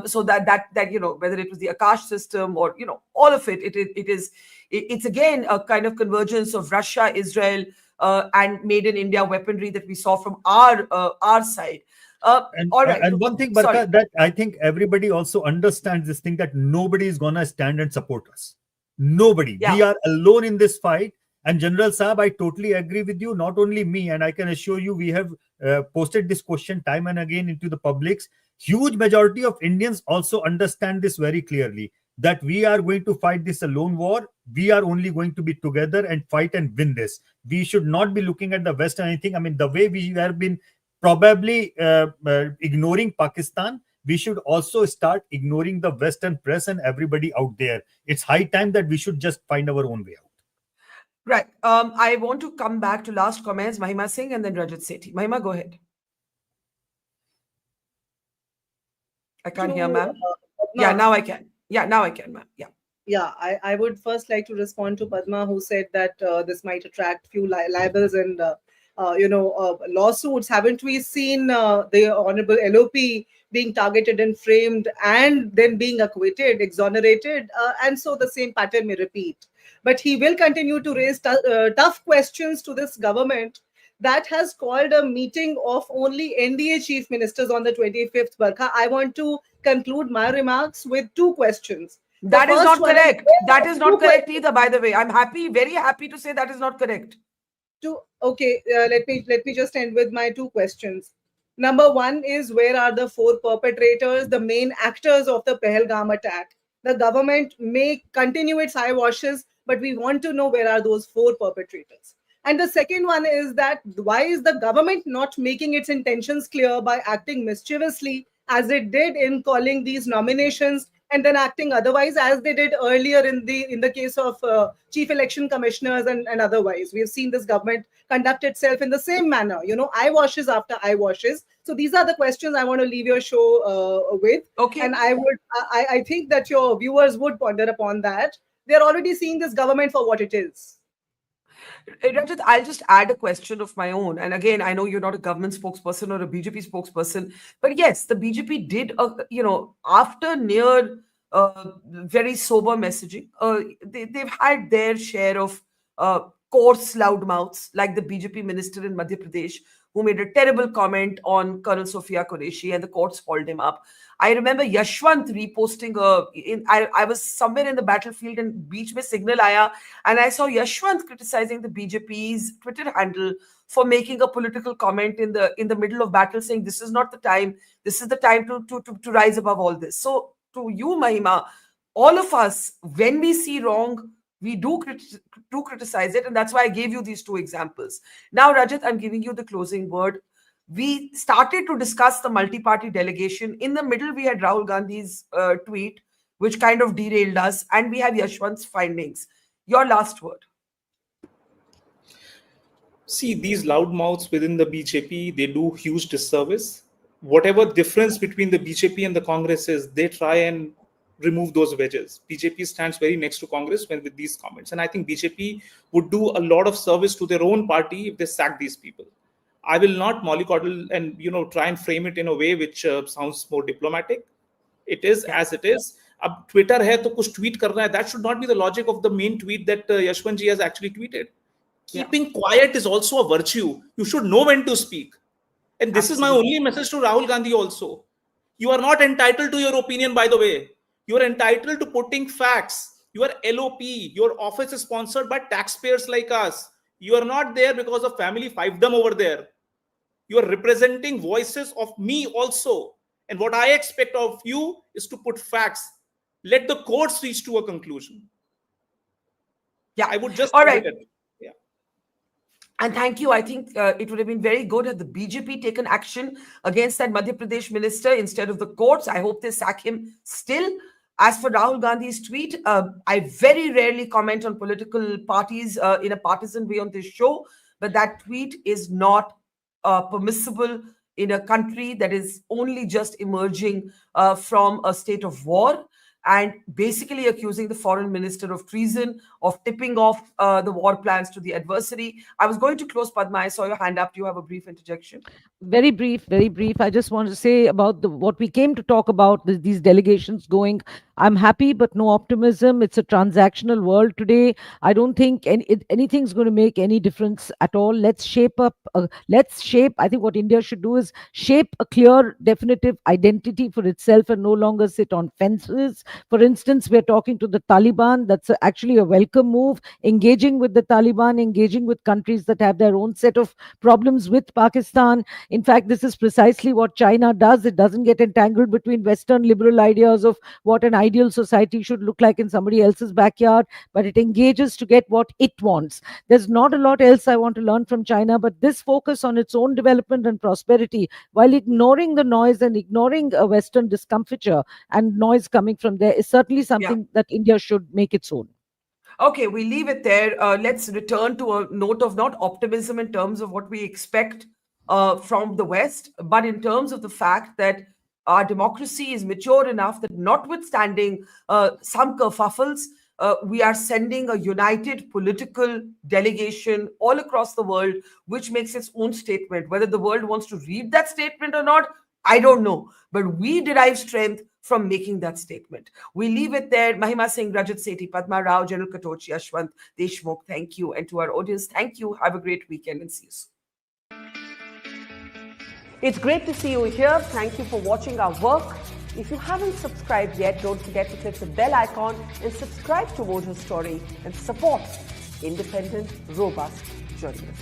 So that whether it was the Akash system or all of it, it's again a kind of convergence of Russia, Israel, and Made in India weaponry that we saw from our side. All right. And one thing, Barkha, that I think everybody also understands this thing, that nobody is gonna stand and support us. Nobody. We are alone in this fight. And General Saab, I totally agree with you. Not only me, and I can assure you, we have posted this question time and again into the publics. Huge majority of Indians also understand this very clearly, that we are going to fight this alone war. We are only going to be together and fight and win this. We should not be looking at the West or anything. The way we have been probably ignoring Pakistan, we should also start ignoring the Western press and everybody out there. It's high time that we should just find our own way out. Right. I want to come back to last comments, Mahima Singh and then Rajat Sethi. Mahima, go ahead. I can't hear, ma'am. Now I can. Now I can, ma'am. I would first like to respond to Padma, who said that this might attract few libels and lawsuits. Haven't we seen the Honorable LOP being targeted and framed and then being acquitted, exonerated? And so the same pattern may repeat. But he will continue to raise tough questions to this government that has called a meeting of only NDA chief ministers on the 25th, Barkha. I want to conclude my remarks with two questions. That is not correct. That is not correct either, by the way. I'm very happy to say that is not correct. Let me just end with my two questions. Number one is, where are the four perpetrators, the main actors of the Pahalgam attack? The government may continue its eyewashes, but we want to know where are those 4 perpetrators. And the second one is that why is the government not making its intentions clear by acting mischievously as it did in calling these nominations and then acting otherwise as they did earlier in the case of chief election commissioners and otherwise. We have seen this government conduct itself in the same manner, eyewashes after eyewashes. So these are the questions I want to leave your show with. Okay. And I think that your viewers would ponder upon that. They're already seeing this government for what it is. Rajat, I'll just add a question of my own. And again, I know you're not a government spokesperson or a BJP spokesperson, but yes, the BJP did, after near very sober messaging, they've had their share of coarse loudmouths, like the BJP minister in Madhya Pradesh, who made a terrible comment on Colonel Sophia Qureshi, and the courts hauled him up. I remember Yashwant reposting I was somewhere in the battlefield and beach mein signal aaya, and I saw Yashwant criticizing the BJP's Twitter handle for making a political comment in the middle of battle, saying this is not the time, this is the time to rise above all this. So to you, Mahima, all of us, when we see wrong, we do criticize it, and that's why I gave you these 2 examples. Now, Rajat, I'm giving you the closing word. We started to discuss the multi-party delegation. In the middle, we had Rahul Gandhi's tweet, which kind of derailed us, and we have Yashwant's findings. Your last word. See, these loudmouths within the BJP, they do huge disservice. Whatever difference between the BJP and the Congress is, they try and remove those wedges. BJP stands very next to Congress with these comments. And I think BJP would do a lot of service to their own party if they sack these people. I will not mollycoddle and try and frame it in a way which sounds more diplomatic. It is as it is. Ab Twitter hai to kuch tweet karna hai. That should not be the logic of the main tweet that Yashwant ji has actually tweeted. Keeping quiet is also a virtue. You should know when to speak. And this is my only message to Rahul Gandhi also. You are not entitled to your opinion, by the way. You are entitled to putting facts. Your LOP, your office is sponsored by taxpayers like us. You are not there because of family fiefdom over there. You are representing voices of me also. And what I expect of you is to put facts. Let the courts reach to a conclusion. Yeah, I would just... All right. Yeah. And thank you. I think it would have been very good had the BJP taken action against that Madhya Pradesh minister instead of the courts. I hope they sack him still. As for Rahul Gandhi's tweet, I very rarely comment on political parties in a partisan way on this show, but that tweet is not permissible in a country that is only just emerging from a state of war, and basically accusing the foreign minister of treason, of tipping off the war plans to the adversary. I was going to close, Padma. I saw your hand up. Do you have a brief interjection? Very brief, very brief. I just want to say about what we came to talk about, these delegations going. I'm happy, but no optimism. It's a transactional world today. I don't think anything's going to make any difference at all. Let's shape. I think what India should do is shape a clear, definitive identity for itself and no longer sit on fences. For instance, we're talking to the Taliban. That's actually a welcome move. Engaging with the Taliban, engaging with countries that have their own set of problems with Pakistan. In fact, this is precisely what China does. It doesn't get entangled between Western liberal ideas of what an ideal society should look like in somebody else's backyard, but it engages to get what it wants. There's not a lot else I want to learn from China, but this focus on its own development and prosperity while ignoring the noise and ignoring a Western discomfiture and noise coming from there is certainly something that India should make its own. Okay, we leave it there. Let's return to a note of not optimism in terms of what we expect from the West, but in terms of the fact that our democracy is mature enough that notwithstanding some kerfuffles, we are sending a united political delegation all across the world, which makes its own statement. Whether the world wants to read that statement or not, I don't know. But we derive strength from making that statement. We leave it there. Mahima Singh, Rajat Sethi, Padma Rao, General Katochi, Yashwant Deshmukh, thank you. And to our audience, thank you. Have a great weekend and see you soon. It's great to see you here. Thank you for watching our work. If you haven't subscribed yet, don't forget to click the bell icon and subscribe to Mojo Story and support independent, robust journalism.